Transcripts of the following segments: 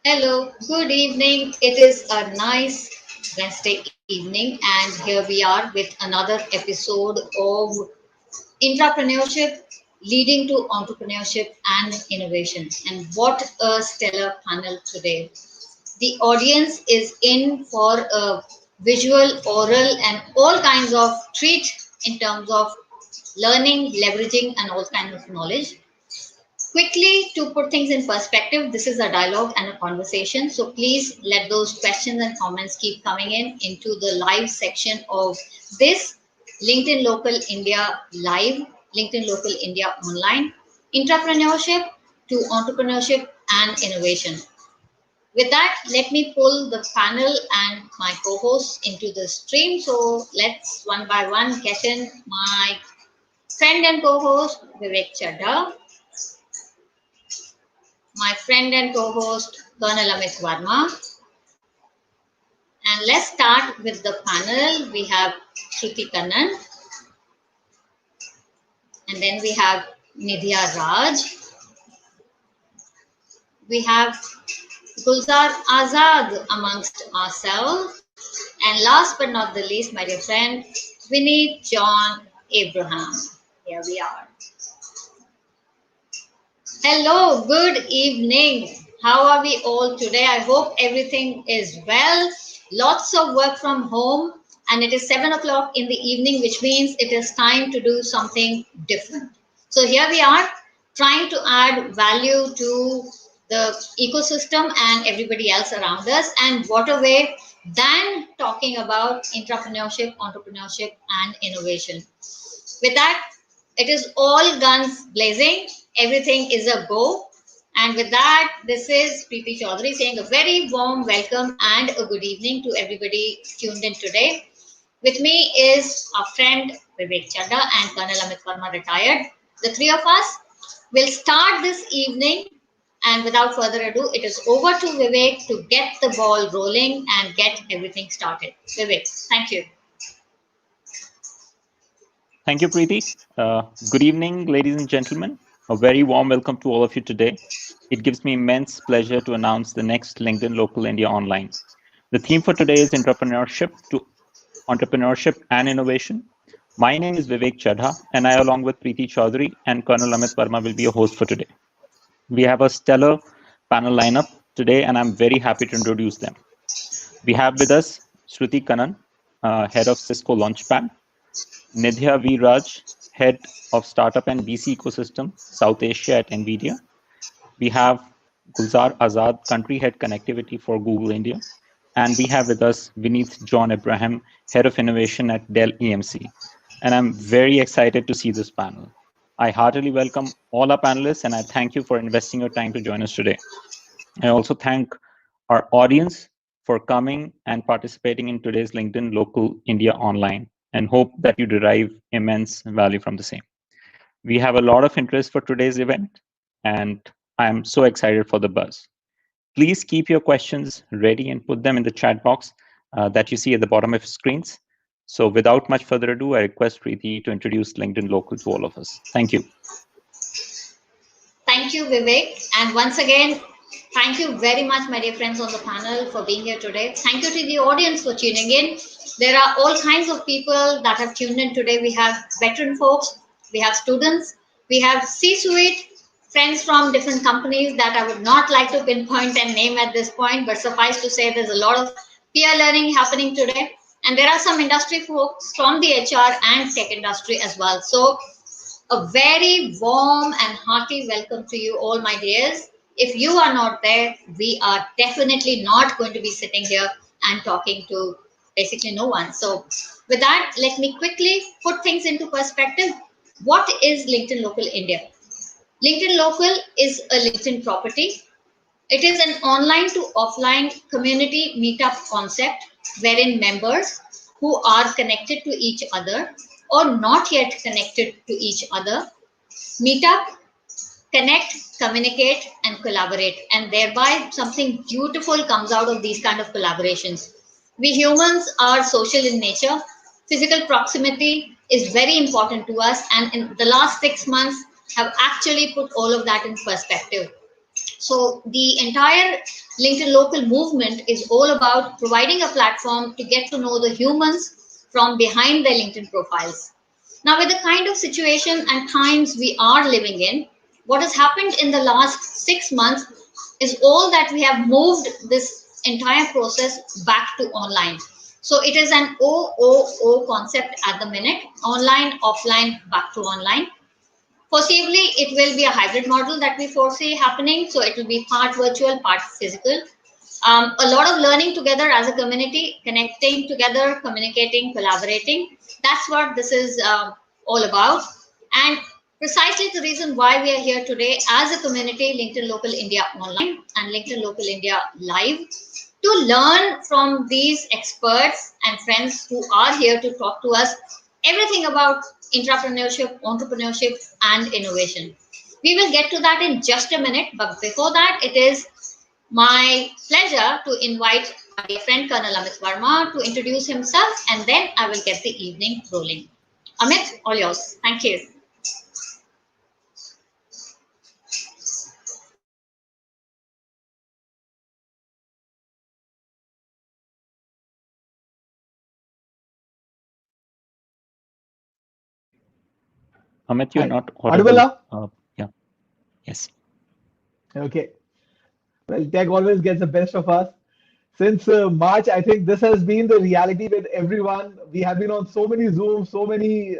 Hello, good evening. It is a nice Wednesday evening, and here we are with another episode of Intrapreneurship leading to entrepreneurship and innovation. And what a stellar panel today! The audience is in for a visual, oral, and all kinds of treat in terms of learning, leveraging, and all kinds of knowledge. Quickly, to put things in perspective, this is a dialogue and a conversation. So please let those questions and comments keep coming in into the live section of this LinkedIn Local India Live, LinkedIn Local India Online, Entrepreneurship to Entrepreneurship and Innovation. With that, let me pull the panel and my co-hosts into the stream. So let's one by one get in my friend and co-host Vivek Chadha, my friend and co-host Colonel Amit Verma. And let's start with the panel. We have Sruthi Kannan, and then we have Nidhiya Raj. We have Gulzar Azad amongst ourselves. And last but not the least, my dear friend, Vineeth John Abraham. Here we are. Hello, good evening. How are we all today? I hope everything is well. Lots of work from home, and it is 7 o'clock in the evening, which means it is time to do something different. So here we are trying to add value to the ecosystem and everybody else around us. And what a way than talking about entrepreneurship, and innovation. With that, it is all guns blazing. Everything is a go. And with that, this is Preeti Chaudhary saying a very warm welcome and a good evening to everybody tuned in today. With me is our friend Vivek Chadha and Colonel Amit Verma retired. The three of us will start this evening. And without further ado, it is over to Vivek to get the ball rolling and get everything started. Vivek, thank you. Thank you, Preeti. Good evening, ladies and gentlemen. A very warm welcome to all of you today. It gives me immense pleasure to announce the next LinkedIn Local India Online. The theme for today is Entrepreneurship to Entrepreneurship and Innovation. My name is Vivek Chadha, and I, along with Preeti Chaudhary and Colonel Amit Verma, will be your host for today. We have a stellar panel lineup today, and I'm very happy to introduce them. We have with us Sruthi Kannan, head of Cisco LaunchPad, Nidhiya V. Raj, head of startup and VC ecosystem, South Asia at NVIDIA. We have Gulzar Azad, country head connectivity for Google India. And we have with us Vineeth John Abraham, head of innovation at Dell EMC. And I'm very excited to see this panel. I heartily welcome all our panelists, and I thank you for investing your time to join us today. I also thank our audience for coming and participating in today's LinkedIn Local India Online, and hope that you derive immense value from the same. We have a lot of interest for today's event, and I'm so excited for the buzz. Please keep your questions ready and put them in the chat box that you see at the bottom of your screens. So without much further ado, I request Preeti to introduce LinkedIn Local to all of us. Thank you. Thank you, Vivek. And once again, thank you very much, my dear friends on the panel, for being here today. Thank you to the audience for tuning in. There are all kinds of people that have tuned in today. We have veteran folks, we have students, we have C-suite, friends from different companies that I would not like to pinpoint and name at this point, but suffice to say there's a lot of peer learning happening today. And there are some industry folks from the HR and tech industry as well. So a very warm and hearty welcome to you all, my dears. If you are not there, we are definitely not going to be sitting here and talking to basically no one. So with that, let me quickly put things into perspective. What is LinkedIn Local India? LinkedIn Local is a LinkedIn property. It is an online to offline community meetup concept wherein members who are connected to each other or not yet connected to each other meet up, connect, communicate, and collaborate. And thereby, something beautiful comes out of these kind of collaborations. We humans are social in nature. Physical proximity is very important to us. And in the last 6 months, have actually put all of that in perspective. So the entire LinkedIn local movement is all about providing a platform to get to know the humans from behind their LinkedIn profiles. Now, with the kind of situation and times we are living in, what has happened in the last 6 months is all that we have moved this entire process back to online. So it is an OOO concept at the minute: online, offline, back to online. Foreseeably, it will be a hybrid model that we foresee happening. So it will be part virtual, part physical. A lot of learning together as a community, connecting together, communicating, collaborating. That's what this is all about. And precisely the reason why we are here today as a community, LinkedIn Local India Online and LinkedIn Local India Live, to learn from these experts and friends who are here to talk to us everything about intrapreneurship, entrepreneurship, and innovation. We will get to that in just a minute, but before that, it is my pleasure to invite my dear friend Colonel Amit Verma to introduce himself, and then I will get the evening rolling. Amit, all yours. Thank you. Amit, you're Hi. not Audible audible. now? Yeah. Yes. Okay. Well, tech always gets the best of us. Since March, I think this has been the reality with everyone. We have been on so many Zooms, so many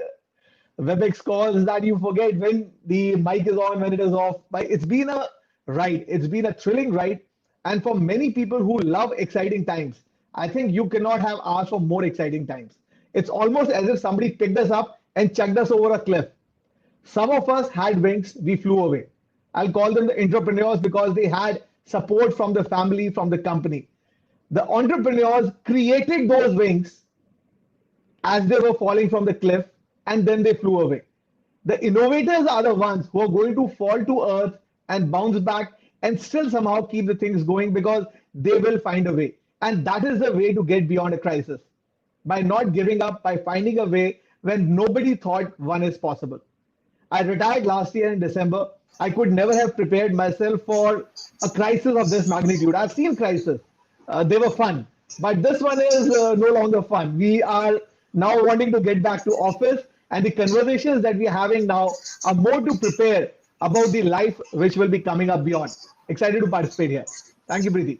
WebEx calls that you forget when the mic is on, when it is off. But it's been a ride. It's been a thrilling ride. And for many people who love exciting times, I think you cannot have asked for more exciting times. It's almost as if somebody picked us up and chucked us over a cliff. Some of us had wings, we flew away. I'll call them the entrepreneurs because they had support from the family, from the company. The entrepreneurs created those wings as they were falling from the cliff, and then they flew away. The innovators are the ones who are going to fall to earth and bounce back and still somehow keep the things going because they will find a way. And that is the way to get beyond a crisis, by not giving up, by finding a way when nobody thought one is possible. I retired last year in December. I could never have prepared myself for a crisis of this magnitude. I've seen crises, they were fun, but this one is no longer fun. We are now wanting to get back to office, and the conversations that we are having now are more to prepare about the life which will be coming up beyond. Excited to participate here. Thank you, Preeti.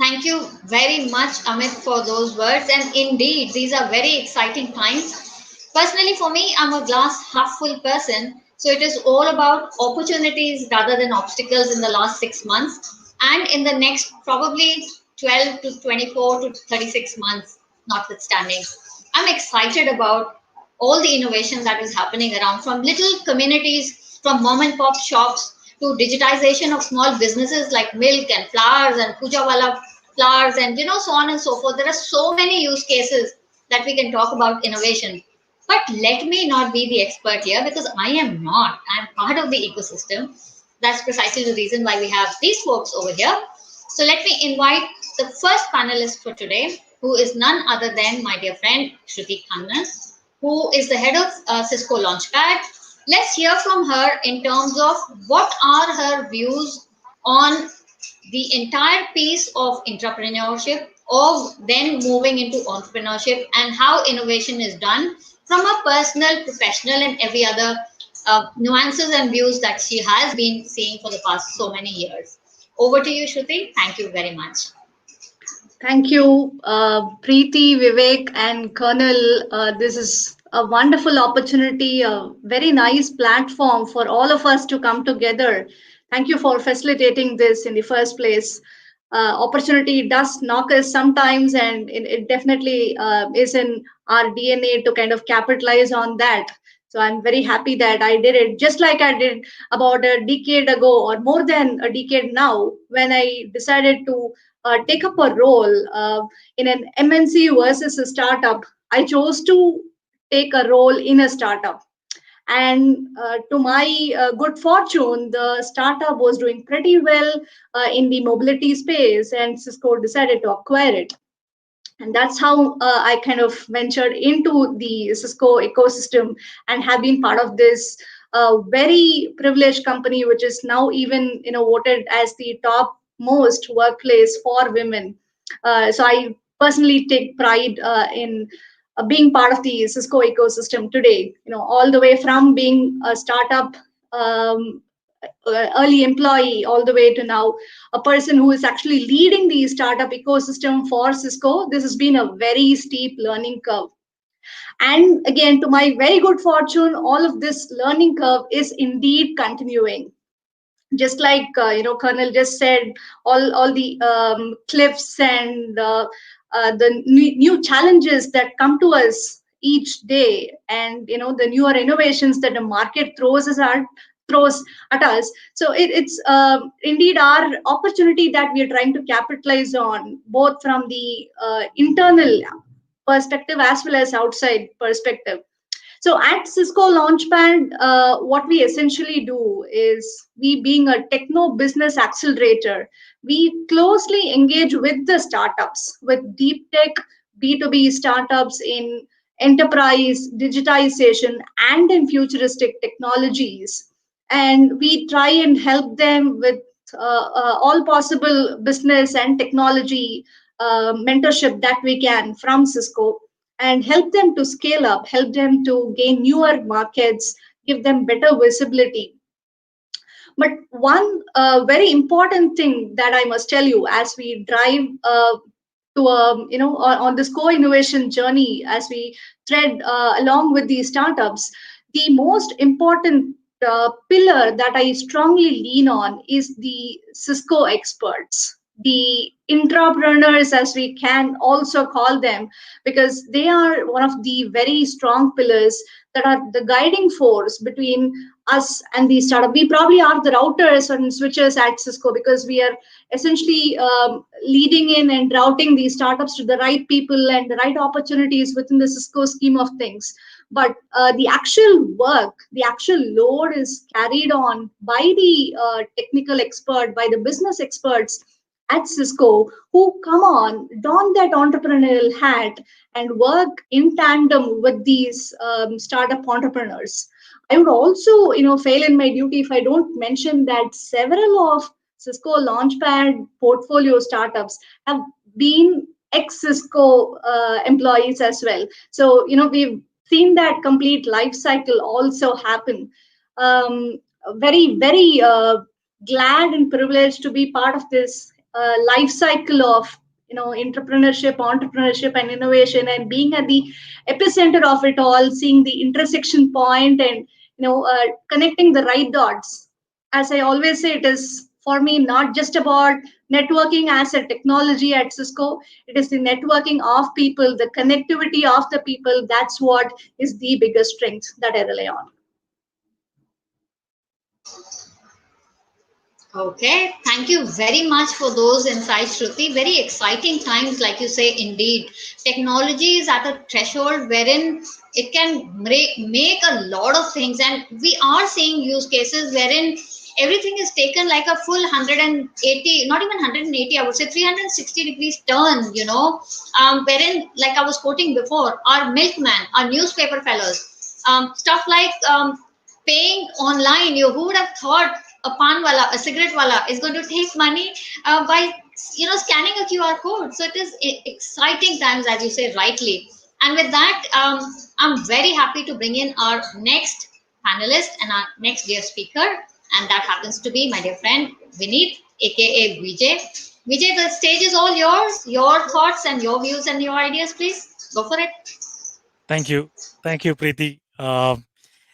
Thank you very much, Amit, for those words. And indeed, these are very exciting times. Personally, for me, I'm a glass half full person. So it is all about opportunities rather than obstacles in the last 6 months. And in the next probably 12 to 24 to 36 months, notwithstanding. I'm excited about all the innovation that is happening around, from little communities, from mom and pop shops to digitization of small businesses like milk and flowers and pujawala flowers, and so on and so forth. There are so many use cases that we can talk about innovation. But let me not be the expert here, because I am not. I'm part of the ecosystem. That's precisely the reason why we have these folks over here. So let me invite the first panelist for today, who is none other than my dear friend Sruthi, who is the head of Cisco LaunchPad. Let's hear from her in terms of what are her views on the entire piece of entrepreneurship, of then moving into entrepreneurship, and how innovation is done from a personal, professional, and every other nuances and views that she has been seeing for the past so many years. Over to you, Shruti. Thank you very much. Thank you, Preeti, Vivek, and Colonel. This is a wonderful opportunity, a very nice platform for all of us to come together. Thank you for facilitating this in the first place. Opportunity does knock us sometimes, and it definitely is in our DNA to kind of capitalize on that. So I'm very happy that I did it, just like I did about a decade ago, or more than a decade now, when I decided to take up a role in an MNC versus a startup. I chose to take a role in a startup. And to my good fortune, the startup was doing pretty well in the mobility space, and Cisco decided to acquire it. And that's how I kind of ventured into the Cisco ecosystem and have been part of this a very privileged company, which is now even voted as the top most workplace for women. So I personally take pride in being part of the Cisco ecosystem today. All the way from being a startup um, early employee all the way to now a person who is actually leading the startup ecosystem for Cisco. This has been a very steep learning curve. And again, to my very good fortune, all of this learning curve is indeed continuing. Just like Colonel just said, all the cliffs and the new challenges that come to us each day, and the newer innovations that the market throws at us. So it's indeed our opportunity that we are trying to capitalize on, both from the internal perspective as well as outside perspective. So at Cisco Launchpad, what we essentially do is, we being a techno business accelerator, we closely engage with the startups, with deep tech B2B startups in enterprise digitization and in futuristic technologies. And we try and help them with all possible business and technology mentorship that we can from Cisco, and help them to scale up, help them to gain newer markets, give them better visibility. But one very important thing that I must tell you, as we drive to on this co-innovation journey, as we thread along with these startups, the most important pillar that I strongly lean on is the Cisco experts, the intrapreneurs, as we can also call them, because they are one of the very strong pillars that are the guiding force between us and the startup. We probably are the routers and switches at Cisco, because we are essentially leading in and routing these startups to the right people and the right opportunities within the Cisco scheme of things. But the actual work, the actual load is carried on by the technical expert, by the business experts at Cisco, who come on, don that entrepreneurial hat, and work in tandem with these startup entrepreneurs. I would also, fail in my duty if I don't mention that several of Cisco Launchpad portfolio startups have been ex-Cisco employees as well. So, we've seen that complete life cycle also happen. Very, very glad and privileged to be part of this life cycle of entrepreneurship, and innovation, and being at the epicenter of it all, seeing the intersection point, and connecting the right dots. As I always say, it is for me not just about networking as a technology at Cisco. It is the networking of people, the connectivity of the people. That's what is the biggest strength that I rely on. Okay, thank you very much for those insights, Shruti. Very exciting times, like you say, indeed. Technology is at a threshold wherein it can make a lot of things, and we are seeing use cases wherein everything is taken like a full 180, not even 180, I would say 360 degrees turn, wherein, like I was quoting before, our milkman, our newspaper fellows, stuff like paying online. Who would have thought a pan wala, a cigarette wala, is going to take money by scanning a QR code? So it is exciting times, as you say rightly. And with that, I'm very happy to bring in our next panelist and our next dear speaker, and that happens to be my dear friend Vineeth, aka Vijay. Vijay, the stage is all yours. Your thoughts and your views and your ideas, please go for it. Thank you, Preeti.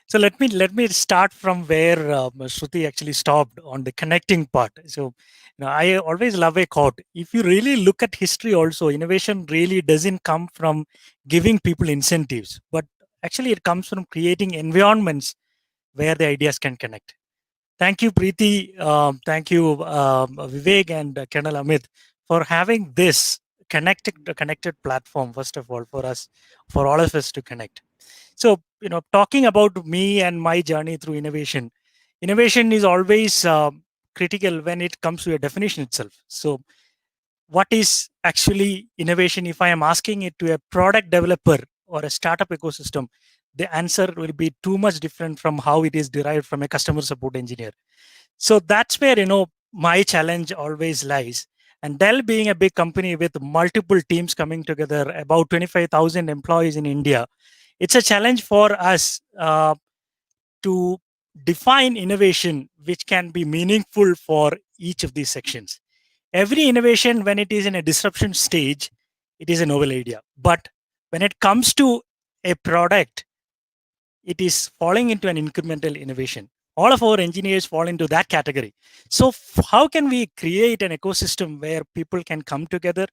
So let me start from where Sruthi actually stopped on the connecting part. So, I always love a quote. If you really look at history, also innovation really doesn't come from giving people incentives, but actually it comes from creating environments where the ideas can connect. Thank you, Preeti. Thank you, Vivek and Colonel Amit, for having this connected platform. First of all, for all of us to connect. So, talking about me and my journey through innovation, innovation is always critical when it comes to a definition itself. So, what is actually innovation? If I am asking it to a product developer or a startup ecosystem, the answer will be too much different from how it is derived from a customer support engineer. So that's where, my challenge always lies. And Dell being a big company with multiple teams coming together, about 25,000 employees in India, it's a challenge for us to define innovation which can be meaningful for each of these sections. Every innovation, when it is in a disruption stage, it is a novel idea. But when it comes to a product, it is falling into an incremental innovation. All of our engineers fall into that category. So how can we create an ecosystem where people can come together,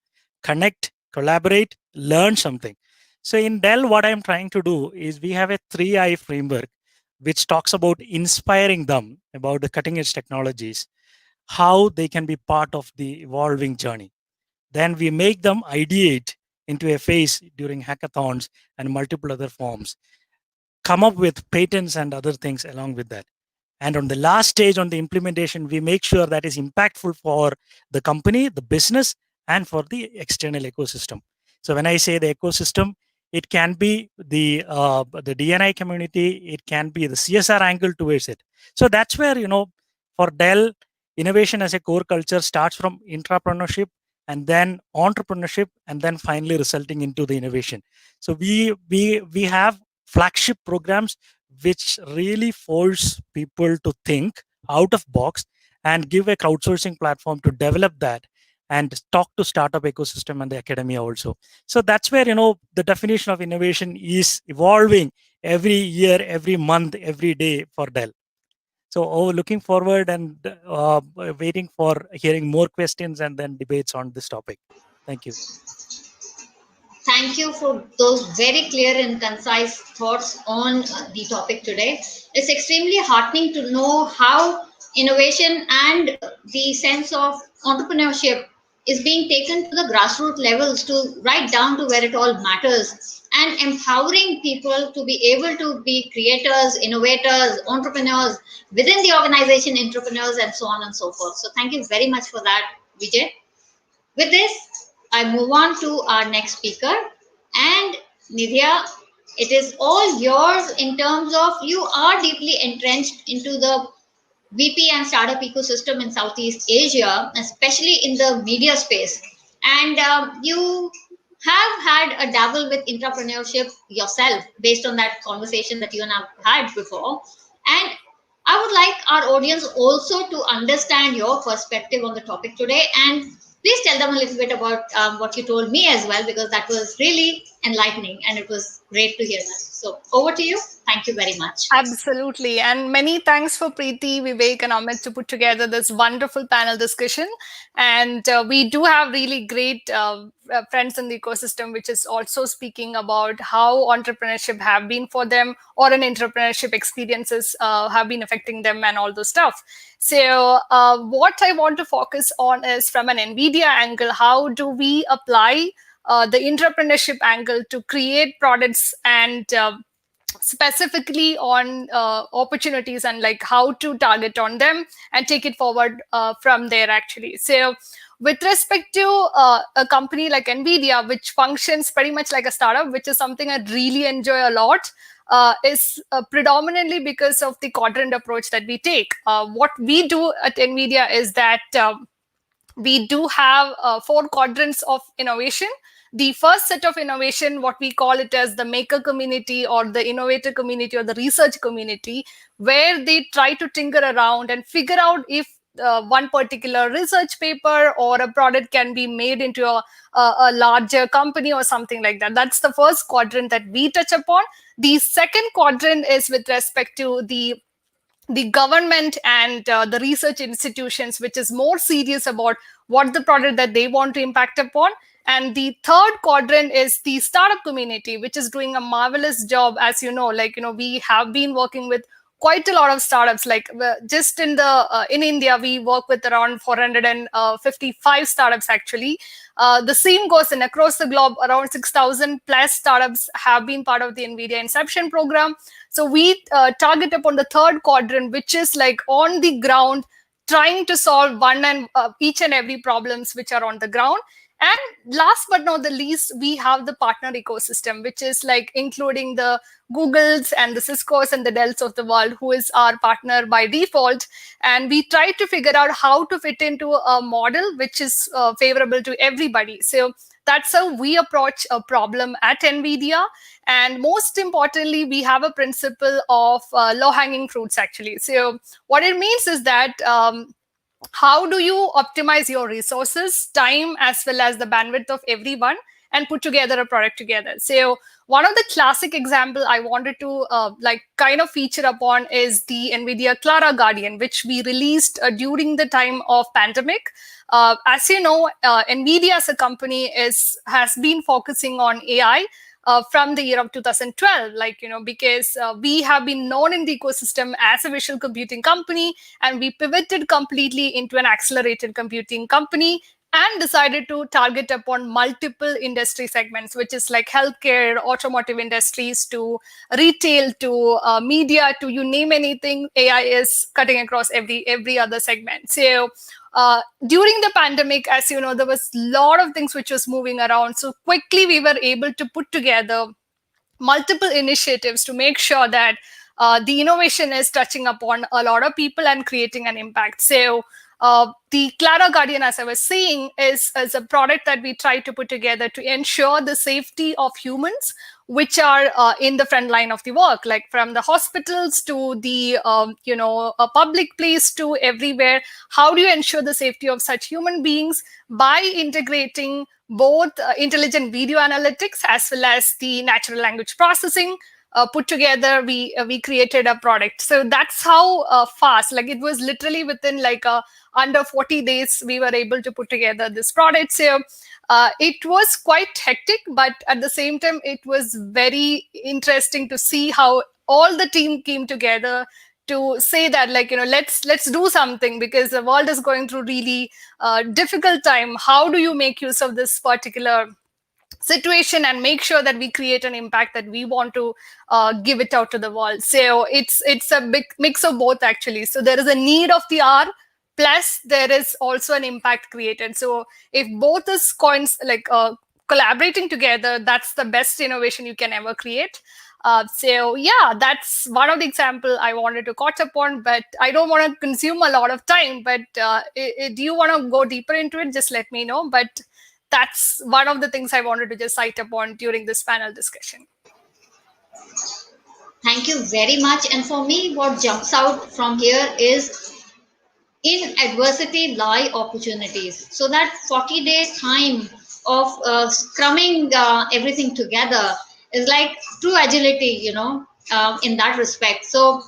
connect, collaborate, learn something? So in Dell, what I'm trying to do is we have a 3I framework which talks about inspiring them about the cutting edge technologies, how they can be part of the evolving journey. Then we make them ideate into a phase during hackathons and multiple other forms, come up with patents and other things along with that. And on the last stage, on the implementation, we make sure that is impactful for the company, the business, and for the external ecosystem. So when I say the ecosystem, it can be the DNI community, it can be the CSR angle towards it. So that's where, for Dell, innovation as a core culture starts from intrapreneurship and then entrepreneurship, and then finally resulting into the innovation. So we have flagship programs which really force people to think out of box and give a crowdsourcing platform to develop that and talk to startup ecosystem and the academia also. So that's where, the definition of innovation is evolving every year, every month, every day for Dell. So looking forward and waiting for hearing more questions and then debates on this topic. Thank you. Thank you for those very clear and concise thoughts on the topic today. It's extremely heartening to know how innovation and the sense of entrepreneurship is being taken to the grassroots levels, to right down to where it all matters, and empowering people to be able to be creators, innovators, entrepreneurs within the organization, entrepreneurs, and so on and so forth. So thank you very much for that, Vijay. With this, I move on to our next speaker. And Nidhiya, it is all yours in terms of you are deeply entrenched into the VP and startup ecosystem in Southeast Asia, especially in the media space. And you have had a dabble with entrepreneurship yourself based on that conversation that you and I have had before. And I would like our audience also to understand your perspective on the topic today. And please tell them a little bit about what you told me as well, because that was really enlightening and it was great to hear that. So over to you. Thank you very much. Absolutely. And many thanks for Preeti, Vivek, and Amit to put together this wonderful panel discussion. And we do have really great friends in the ecosystem, which is also speaking about how entrepreneurship have been for them, or an entrepreneurship experiences have been affecting them and all those stuff. So what I want to focus on is from an NVIDIA angle, how do we apply the entrepreneurship angle to create products and specifically on opportunities, and like how to target on them and take it forward from there actually. So with respect to a company like NVIDIA, which functions pretty much like a startup, which is something I really enjoy a lot, is predominantly because of the quadrant approach that we take. What we do at NVIDIA is that we do have 4 quadrants of innovation. The first set of innovation, what we call it as the maker community or the innovator community or the research community, where they try to tinker around and figure out if one particular research paper or a product can be made into a larger company or something like that. That's the first quadrant that we touch upon. The second quadrant is with respect to the government and the research institutions, which is more serious about what the product that they want to impact upon. And the third quadrant is the startup community, which is doing a marvelous job. As you know, we have been working with quite a lot of startups. Just in India, we work with around 455 startups actually. The same goes in across the globe. Around 6,000 plus startups have been part of the NVIDIA Inception program. So we target upon the third quadrant, which is like on the ground, trying to solve each and every problems which are on the ground. And last but not the least, we have the partner ecosystem, which is like including the Googles and the Ciscos and the Dells of the world, who is our partner by default. And we try to figure out how to fit into a model which is favorable to everybody. So that's how we approach a problem at NVIDIA. And most importantly, we have a principle of low-hanging fruits, actually. So what it means is that how do you optimize your resources, time, as well as the bandwidth of everyone, and put together a product together. So one of the classic example I wanted to kind of feature upon is the NVIDIA Clara Guardian, which we released during the time of pandemic. As you know, NVIDIA as a company has been focusing on AI from the year of 2012, because we have been known in the ecosystem as a visual computing company, and we pivoted completely into an accelerated computing company and decided to target upon multiple industry segments, which is like healthcare, automotive industries, to retail, to media, to you name anything. AI is cutting across every other segment. So during the pandemic, as you know, there was a lot of things which was moving around. So quickly we were able to put together multiple initiatives to make sure that the innovation is touching upon a lot of people and creating an impact. So the Clara Guardian, as I was saying, is a product that we try to put together to ensure the safety of humans, which are in the front line of the work, like from the hospitals to the a public place to everywhere. How do you ensure the safety of such human beings by integrating both intelligent video analytics as well as the natural language processing? Put together, we created a product. So that's how fast, like it was literally within under 40 days we were able to put together this product. So it was quite hectic, but at the same time it was very interesting to see how all the team came together to say that let's do something, because the world is going through really difficult time. How do you make use of this particular situation and make sure that we create an impact that we want to give it out to the world? So it's a big mix of both, actually. So there is a need of the hour, plus there is also an impact created. So if both is collaborating together, that's the best innovation you can ever create. So yeah, that's one of the example I wanted to catch upon, but I don't want to consume a lot of time. But do you want to go deeper into it? Just let me know. But that's one of the things I wanted to just cite upon during this panel discussion. Thank you very much. And for me, what jumps out from here is, in adversity lie opportunities. So that 40-day time of scrumming everything together is like true agility, in that respect. So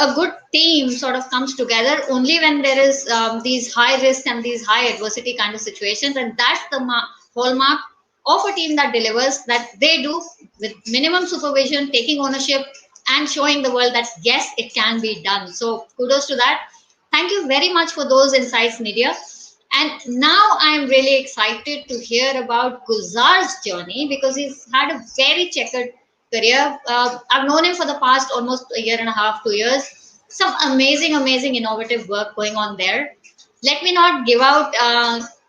a good team sort of comes together only when there is these high risk and these high adversity kind of situations, and that's the hallmark of a team that delivers, that they do with minimum supervision, taking ownership and showing the world that yes, it can be done. So kudos to that. Thank you very much for those insights, Nidhiya. And now I'm really excited to hear about Gulzar's journey, because he's had a very checkered career. I've known him for the past almost a year and a half, 2 years. Some amazing innovative work going on there. Let me not give out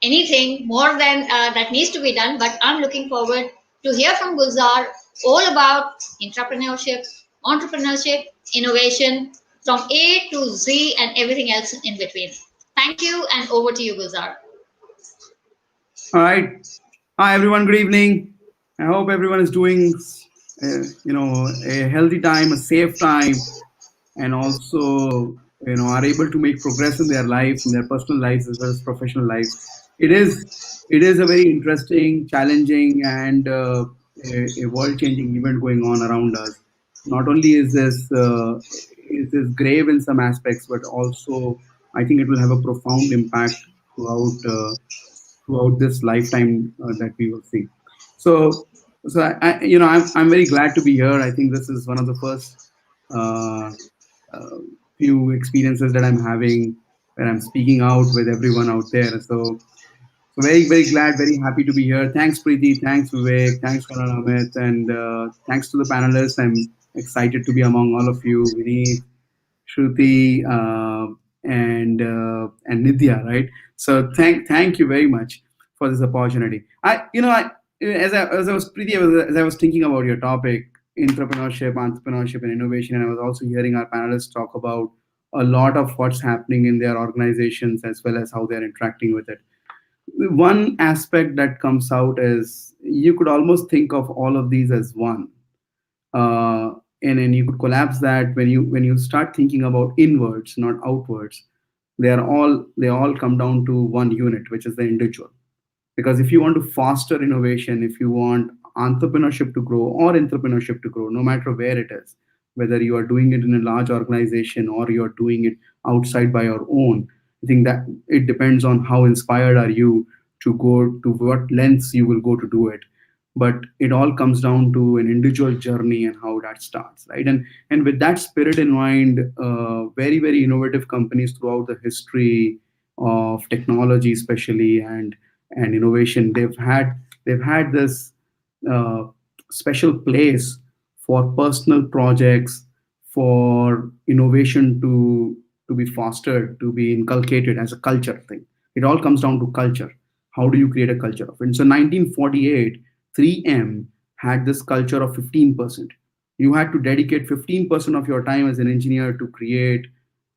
anything more than that needs to be done, but I'm looking forward to hear from Gulzar all about intrapreneurship, entrepreneurship, innovation, from A to Z and everything else in between. Thank you, and over to you, Gulzar. All right. Hi, everyone. Good evening. I hope everyone is doing, a healthy time, a safe time, and also, are able to make progress in their lives, in their personal lives as well as professional lives. It is a very interesting, challenging, and a world-changing event going on around us. Not only is this grave in some aspects, but also I think it will have a profound impact throughout this lifetime that we will see. So I'm very glad to be here. I think this is one of the first few experiences that I'm having where I'm speaking out with everyone out there. So very, very glad, very happy to be here. Thanks, Preeti. Thanks, Vivek. Thanks, Kannan, Amit. And thanks to the panelists. I'm excited to be among all of you, Vineeth, Sruthi, and Nidhiya, right? So thank you very much. for this opportunity. As I was thinking about your topic, entrepreneurship, and innovation, and I was also hearing our panelists talk about a lot of what's happening in their organizations as well as how they're interacting with it. One aspect that comes out is you could almost think of all of these as one, and then you could collapse that when you start thinking about inwards, not outwards. They all come down to one unit, which is the individual. Because if you want to foster innovation, if you want entrepreneurship to grow or entrepreneurship to grow, no matter where it is, whether you are doing it in a large organization or you are doing it outside by your own, I think that it depends on how inspired are you to go, to what lengths you will go to do it. But it all comes down to an individual journey and how that starts, right? And with that spirit in mind, very, very innovative companies throughout the history of technology, especially, and innovation, they've had this special place for personal projects, for innovation to be fostered, to be inculcated as a culture thing. It all comes down to culture. How do you create a culture of it? And so 1948, 3M had this culture of 15%. You had to dedicate 15% of your time as an engineer to create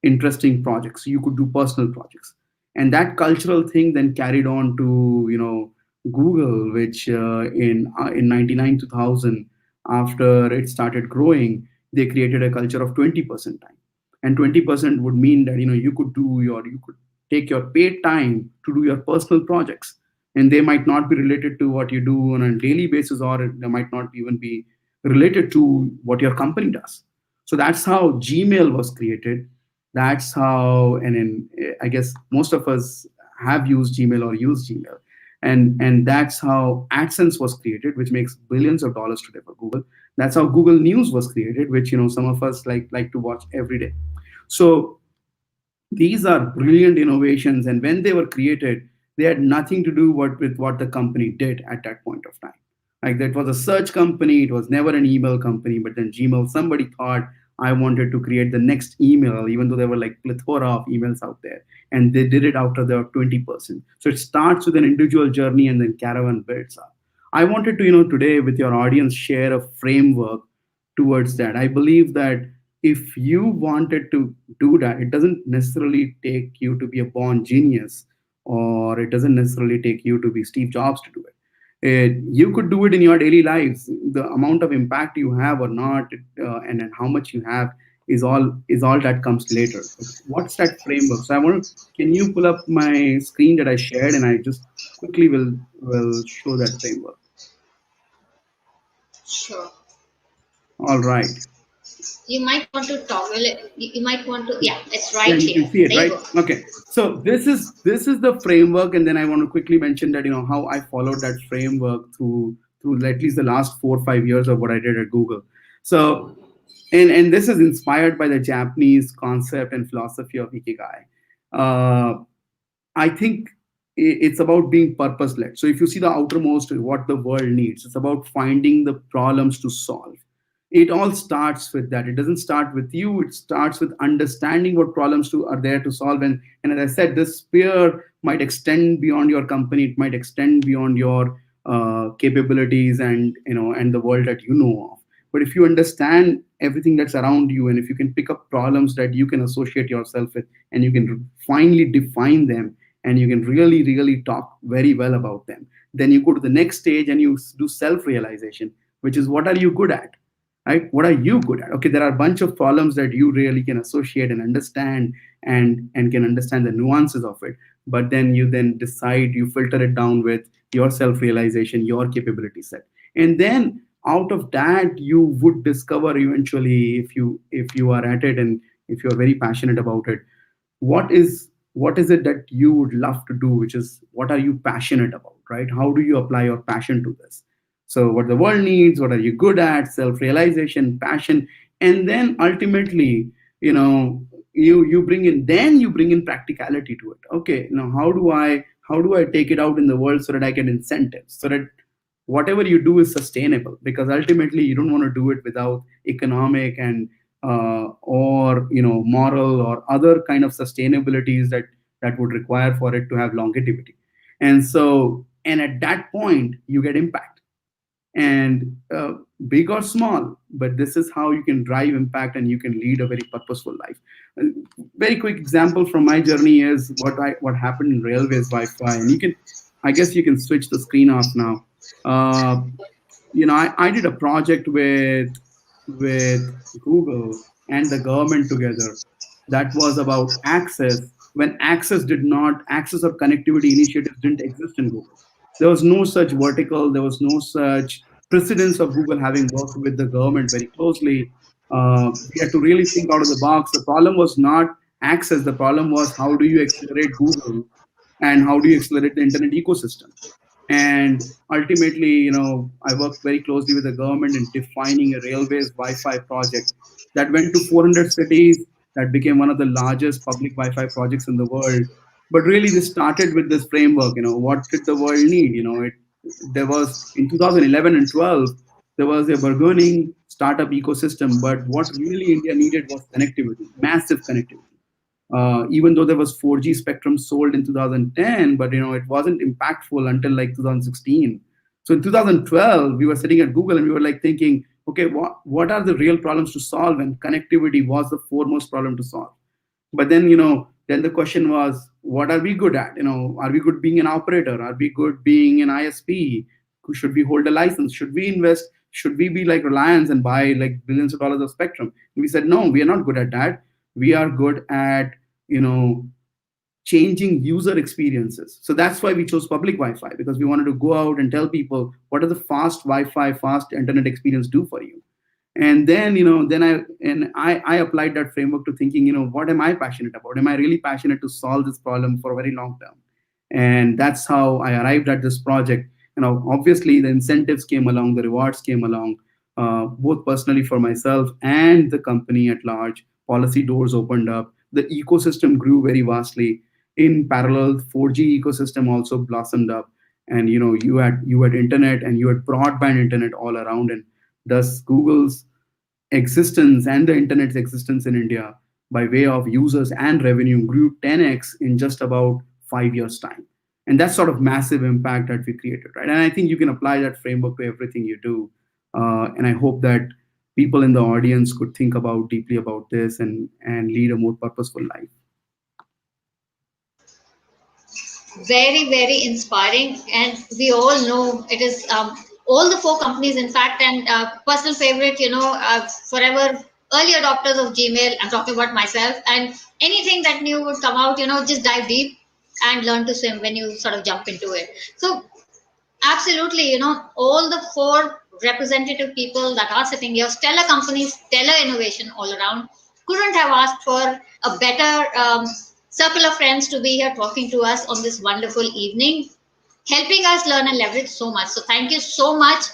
interesting projects. You could do personal projects. And that cultural thing then carried on to, Google, which in 99 2000, after it started growing, they created a culture of 20% time. And 20% would mean that you could take your paid time to do your personal projects, and they might not be related to what you do on a daily basis, or they might not even be related to what your company does. So that's how Gmail was created. That's how, and then I guess most of us have used Gmail or use Gmail. And that's how AdSense was created, which makes billions of dollars today for Google. That's how Google News was created, which some of us like to watch every day. So these are brilliant innovations, and when they were created, they had nothing to do with what the company did at that point of time. Like, that was a search company, it was never an email company. But then Gmail, somebody thought, I wanted to create the next email, even though there were like plethora of emails out there, and they did it out of their 20%. So it starts with an individual journey, and then caravan builds up. I wanted to, today with your audience, share a framework towards that. I believe that if you wanted to do that, it doesn't necessarily take you to be a born genius, or it doesn't necessarily take you to be Steve Jobs to do it. You could do it in your daily lives. The amount of impact you have or not, and how much you have, is all that comes later. What's that framework? So can you pull up my screen that I shared, and I just quickly will show that framework. Sure. All right. You might want to toggle it. You might want to, yeah, it's right Yeah, you here. can see it, There right? you go. Okay. So this is the framework, and then I want to quickly mention that how I followed that framework through at least the last 4 or 5 years of what I did at Google. So, and this is inspired by the Japanese concept and philosophy of Ikigai. I think it's about being purpose-led. So if you see the outermost, what the world needs, it's about finding the problems to solve. It all starts with that. It doesn't start with you. It starts with understanding what problems are there to solve. And as I said, this sphere might extend beyond your company. It might extend beyond your capabilities and the world that you know of. But if you understand everything that's around you, and if you can pick up problems that you can associate yourself with, and you can finally define them, and you can really, really talk very well about them, then you go to the next stage and you do self-realization, which is, what are you good at? Right? What are you good at? Okay, there are a bunch of problems that you really can associate and understand, and can understand the nuances of it. But then you decide, you filter it down with your self-realization, your capability set. And then out of that, you would discover eventually, if you are at it and if you are very passionate about it, what is it that you would love to do, which is, what are you passionate about, right? How do you apply your passion to this? So what the world needs, what are you good at, self-realization, passion, and then ultimately, you bring in practicality to it. Okay, now how do I take it out in the world so that I get incentives, so that whatever you do is sustainable? Because ultimately, you don't want to do it without economic and or moral or other kind of sustainabilities that would require for it to have longevity. And so, and at that point, you get impact. And big or small, but this is how you can drive impact and you can lead a very purposeful life. A very quick example from my journey is what happened in railways Wi-Fi. And you can, I guess you can switch the screen off now. I did a project with Google and the government together. That was about access. When access or connectivity initiatives didn't exist in Google. There was no such vertical. There was no such precedence of Google having worked with the government very closely. We had to really think out of the box. The problem was not access. The problem was how do you accelerate Google and how do you accelerate the internet ecosystem. And ultimately, I worked very closely with the government in defining a railways Wi-Fi project that went to 400 cities, that became one of the largest public Wi-Fi projects in the world. But really, this started with this framework. What did the world need? There was in 2011 and 12, there was a burgeoning startup ecosystem. But what really India needed was connectivity, massive connectivity. Even though there was 4G spectrum sold in 2010, but it wasn't impactful until like 2016. So in 2012, we were sitting at Google and we were like thinking, okay, what are the real problems to solve? And connectivity was the foremost problem to solve. But then then the question was, what are we good at? Are we good being an operator? Are we good being an ISP? Should we hold a license? Should we invest? Should we be like Reliance and buy like billions of dollars of spectrum? And we said, no, we are not good at that. We are good at changing user experiences. So that's why we chose public Wi-Fi, because we wanted to go out and tell people what does the fast Wi-Fi, fast internet experience do for you. And then I applied that framework to thinking, what am I passionate about? Am I really passionate to solve this problem for a very long term? And that's how I arrived at this project. Obviously the incentives came along, the rewards came along, both personally for myself and the company at large. Policy doors opened up. The ecosystem grew very vastly. In parallel, 4G ecosystem also blossomed up. And you had internet and you had broadband internet all around. And thus Google's existence and the internet's existence in India by way of users and revenue grew 10x in just about 5 years' time. And that's sort of massive impact that we created, right? And I think you can apply that framework to everything you do. And I hope that people in the audience could think about deeply about this and lead a more purposeful life. Very, very inspiring. And we all know it is all the 4 companies, in fact, and personal favorite, forever early adopters of Gmail. I'm talking about myself, and anything that new would come out, just dive deep and learn to swim when you sort of jump into it. So absolutely, all the 4 representative people that are sitting here, stellar companies, stellar innovation all around, couldn't have asked for a better circle of friends to be here talking to us on this wonderful evening, helping us learn and leverage so much. So thank you so much,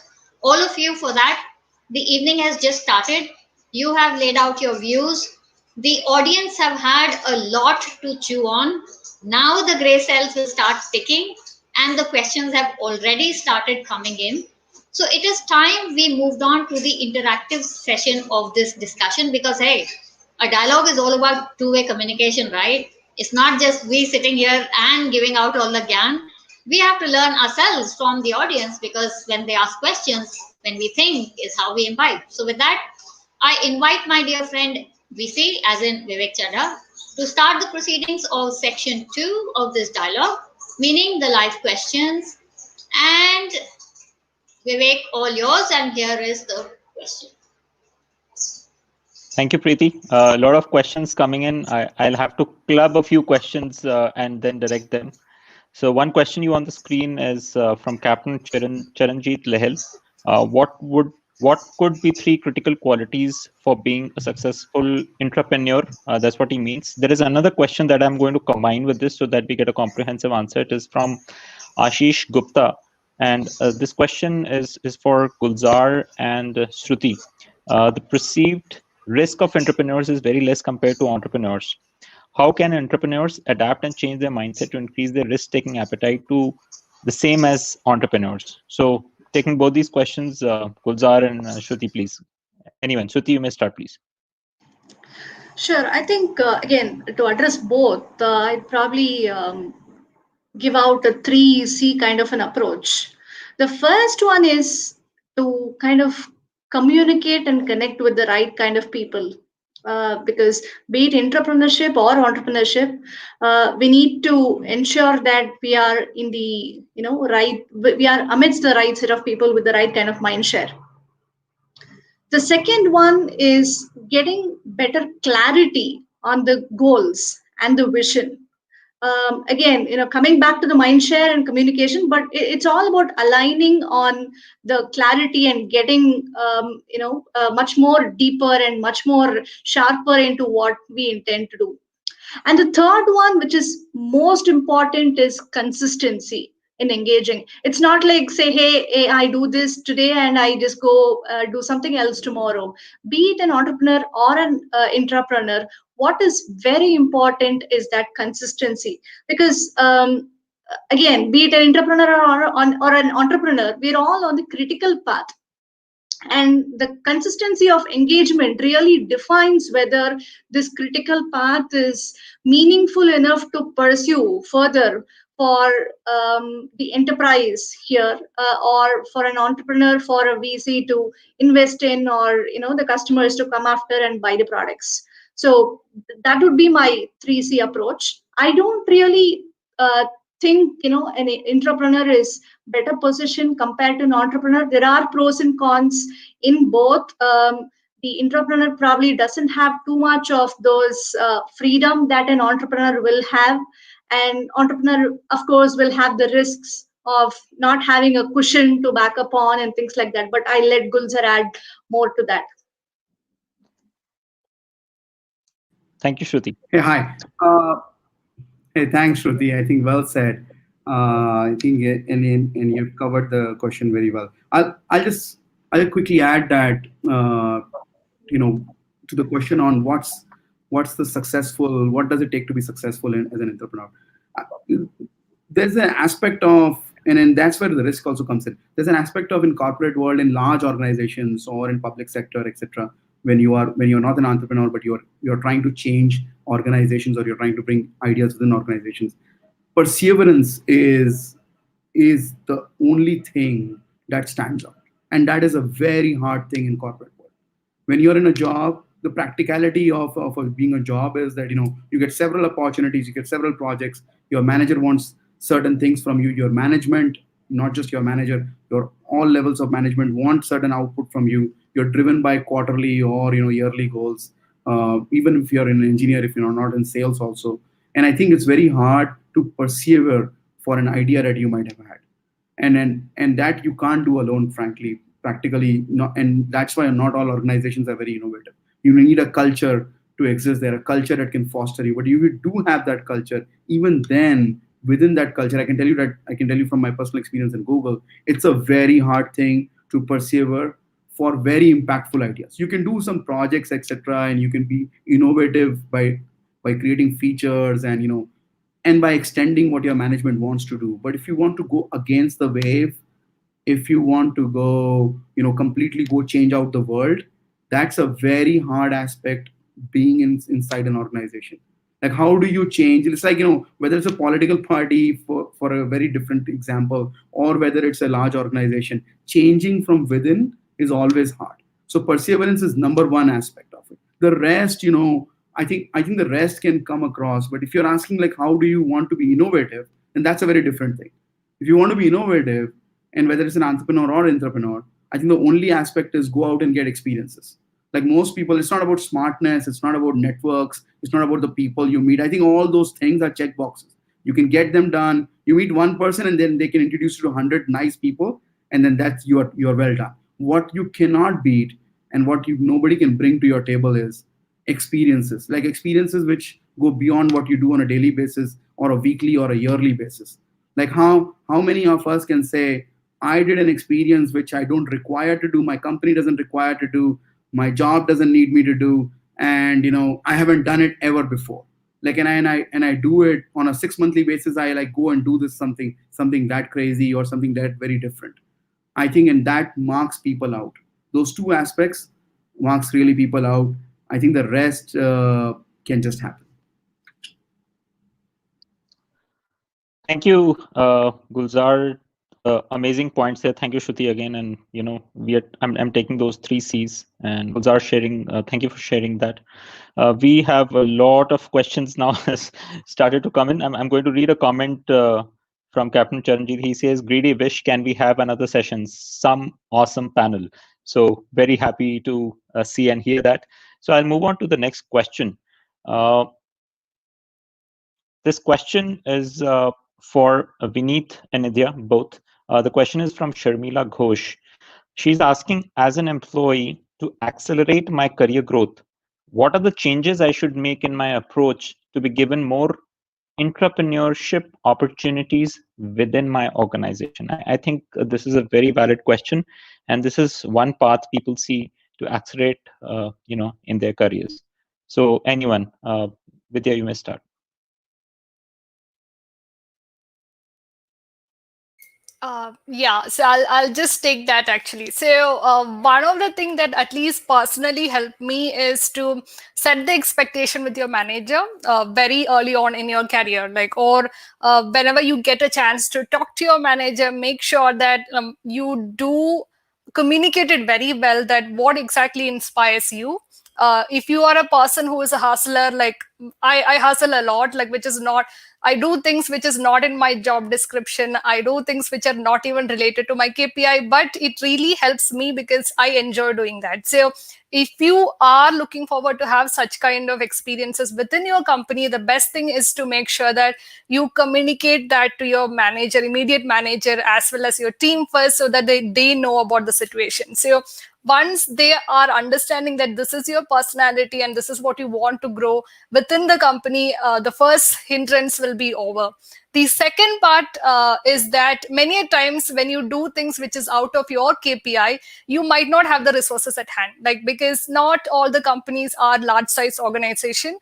all of you, for that. The evening has just started. You have laid out your views. The audience have had a lot to chew on. Now the gray cells will start ticking and the questions have already started coming in. So it is time we moved on to the interactive session of this discussion, because hey, a dialogue is all about two-way communication, right? It's not just we sitting here and giving out all the gyan. We have to learn ourselves from the audience, because when they ask questions, when we think is how we imbibe. So with that, I invite my dear friend VC, as in Vivek Chadha, to start the proceedings of section 2 of this dialogue, meaning the live questions. And Vivek, all yours, and here is the question. Thank you, Preeti. A lot of questions coming in. I'll have to club a few questions and then direct them. So one question you on the screen is from Captain Charanjit Lehel. What could be 3 critical qualities for being a successful entrepreneur? That's what he means. There is another question that I'm going to combine with this so that we get a comprehensive answer. It is from Ashish Gupta. And this question is for Gulzar and Sruthi. The perceived risk of entrepreneurs is very less compared to entrepreneurs. How can entrepreneurs adapt and change their mindset to increase their risk-taking appetite to the same as entrepreneurs? So taking both these questions, Gulzar and Shruti, please. Anyone, Shruti, you may start, please. Sure. I think, again, to address both, I'd probably give out a 3C kind of an approach. The first one is to kind of communicate and connect with the right kind of people. Because be it entrepreneurship or entrepreneurship, we need to ensure that we are in the right, we are amidst the right set of people with the right kind of mind share. The second one is getting better clarity on the goals and the vision. Again, coming back to the mind share and communication, but it's all about aligning on the clarity and getting much more deeper and much more sharper into what we intend to do. And the third one, which is most important, is consistency in engaging. It's not like say, hey, I do this today and I just go do something else tomorrow. Be it an entrepreneur or an intrapreneur, what is very important is that consistency. Because again, be it an entrepreneur or an entrepreneur, we're all on the critical path, and the consistency of engagement really defines whether this critical path is meaningful enough to pursue further for the enterprise here, or for an entrepreneur, for a VC to invest in, or the customers to come after and buy the products. So that would be my 3C approach. I don't really think an entrepreneur is better position compared to an entrepreneur. There are pros and cons in both. The entrepreneur probably doesn't have too much of those freedom that an entrepreneur will have, and entrepreneur, of course, will have the risks of not having a cushion to back up on and things like that. But I let Gulzar add more to that. Thank you, Shruti. Hey, hi. Hey, thanks, Shruti. I think well said. I think and you've covered the question very well. I'll quickly add that to the question on what's the successful, what does it take to be successful as an entrepreneur. There's an aspect of, and that's where the risk also comes in. There's an aspect of in corporate world, in large organizations or in public sector, etc. When you're not an entrepreneur, but you're trying to change organizations, or you're trying to bring ideas within organizations. Perseverance is the only thing that stands out, and that is a very hard thing in corporate world. When you're in a job, the practicality of being a job is that you get several opportunities, you get several projects. Your manager wants certain things from you. Your management, not just your manager, your all levels of management want certain output from you. You're driven by quarterly or yearly goals. Even if you're an engineer, if you're not in sales also. And I think it's very hard to persevere for an idea that you might have had, and that you can't do alone, frankly, practically not. And that's why not all organizations are very innovative. You need a culture to exist there, a culture that can foster you. But you do have that culture. Even then, within that culture, I can tell you from my personal experience in Google, it's a very hard thing to persevere for very impactful ideas. You can do some projects, etc., and you can be innovative by creating features and by extending what your management wants to do. But if you want to go against the wave, if you want to go completely go change out the world, that's a very hard aspect being inside an organization. Like, how do you change? It's like whether it's a political party, for a very different example, or whether it's a large organization, changing from within is always hard. So perseverance is number one aspect of it. The rest, I think the rest can come across. But if you're asking like, how do you want to be innovative, then that's a very different thing. If you want to be innovative, and whether it's an entrepreneur or entrepreneur, I think the only aspect is go out and get experiences. Like most people, it's not about smartness, it's not about networks, it's not about the people you meet. I think all those things are check boxes. You can get them done. You meet one person and then they can introduce you to 100 nice people, and then that's you're well done. What you cannot beat and what nobody can bring to your table is experiences, like experiences which go beyond what you do on a daily basis or a weekly or a yearly basis. Like how many of us can say, I did an experience which I don't require to do, my company doesn't require to do, my job doesn't need me to do, and I haven't done it ever before. Like and I do it on a 6 monthly basis. I like go and do this something that crazy or something that very different. I think, and that marks people out. Those two aspects marks really people out. I think the rest can just happen. Thank you, Gulzar. Amazing points there. Thank you, Shruti, again. And I'm taking those 3 C's. And Gulzar sharing. Thank you for sharing that. We have a lot of questions now has started to come in. I'm going to read a comment from Captain Charanjit. He says, "Greedy wish, can we have another session? Some awesome panel." So very happy to see and hear that. So I'll move on to the next question. This question is for Vineeth and Nidhiya, both. The question is from Sharmila Ghosh. She's asking, as an employee, to accelerate my career growth, what are the changes I should make in my approach to be given more entrepreneurship opportunities within my organization? I think this is a very valid question, and this is one path people see to accelerate, in their careers. So anyone, Vidya, you may start. Yeah, so I'll just take that actually. So one of the things that at least personally helped me is to set the expectation with your manager very early on in your career, like, or whenever you get a chance to talk to your manager, make sure that you do communicate it very well, that what exactly inspires you. If you are a person who is a hustler, like I hustle a lot, like, which is not, I do things which is not in my job description. I do things which are not even related to my KPI, but it really helps me because I enjoy doing that. So if you are looking forward to have such kind of experiences within your company, the best thing is to make sure that you communicate that to your manager, immediate manager, as well as your team first, so that they know about the situation. So once they are understanding that this is your personality and this is what you want to grow within the company, the first hindrance will be over. The second part is that many a times when you do things which is out of your KPI, you might not have the resources at hand, like, because not all the companies are large size organization.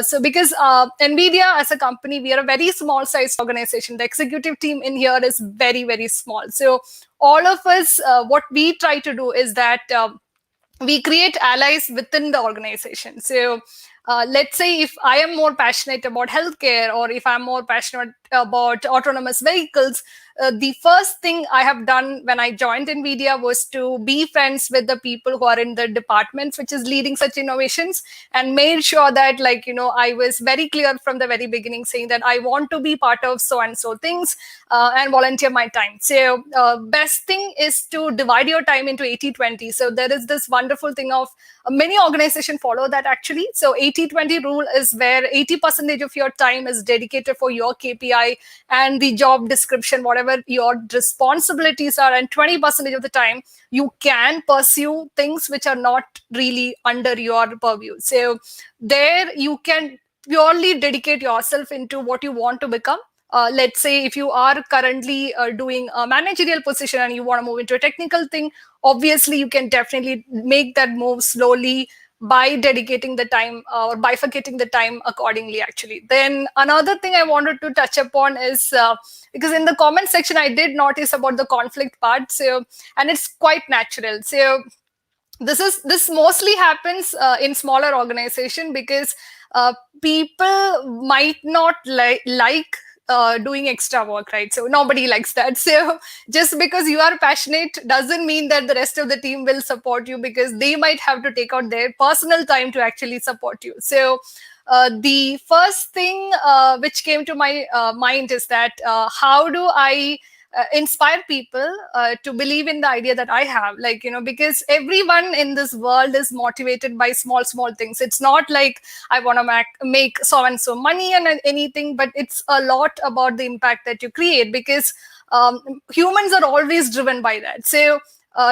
So because NVIDIA as a company, we are a very small sized organization. The executive team in here is very, very small. So all of us, what we try to do is that we create allies within the organization. So let's say if I am more passionate about healthcare, or if I'm more passionate about autonomous vehicles, the first thing I have done when I joined NVIDIA was to be friends with the people who are in the departments which is leading such innovations, and made sure that, like, I was very clear from the very beginning, saying that I want to be part of so and so things, and volunteer my time. So best thing is to divide your time into 80-20. So there is this wonderful thing of many organizations follow that actually. So 80-20 rule is where 80% of your time is dedicated for your KPI and the job description, whatever your responsibilities are, and 20% of the time you can pursue things which are not really under your purview. So there you can purely dedicate yourself into what you want to become. Let's say if you are currently doing a managerial position and you want to move into a technical thing, obviously you can definitely make that move slowly by dedicating the time or bifurcating the time accordingly actually. Then another thing I wanted to touch upon is because in the comment section I did notice about the conflict part. So, and it's quite natural. So this mostly happens in smaller organization, because people might not like doing extra work, right? So nobody likes that. So just because you are passionate doesn't mean that the rest of the team will support you, because they might have to take out their personal time to actually support you. So the first thing which came to my mind is that how do I inspire people to believe in the idea that I have, like, because everyone in this world is motivated by small things. It's not like I want to make so and so money and anything, but it's a lot about the impact that you create, because humans are always driven by that. So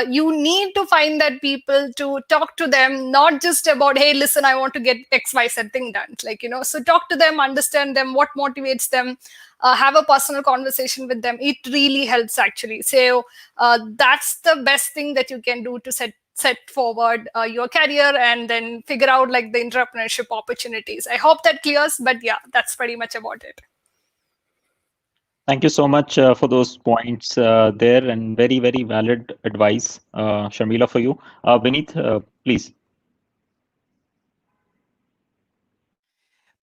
you need to find that people to talk to them, not just about, hey, listen, I want to get XYZ thing done. Like, so talk to them, understand them, what motivates them, have a personal conversation with them. It really helps actually. So that's the best thing that you can do to set forward your career, and then figure out like the entrepreneurship opportunities. I hope that clears, but yeah, that's pretty much about it. Thank you so much for those points there, and very, very valid advice, Sharmila, for you. Vineeth, please.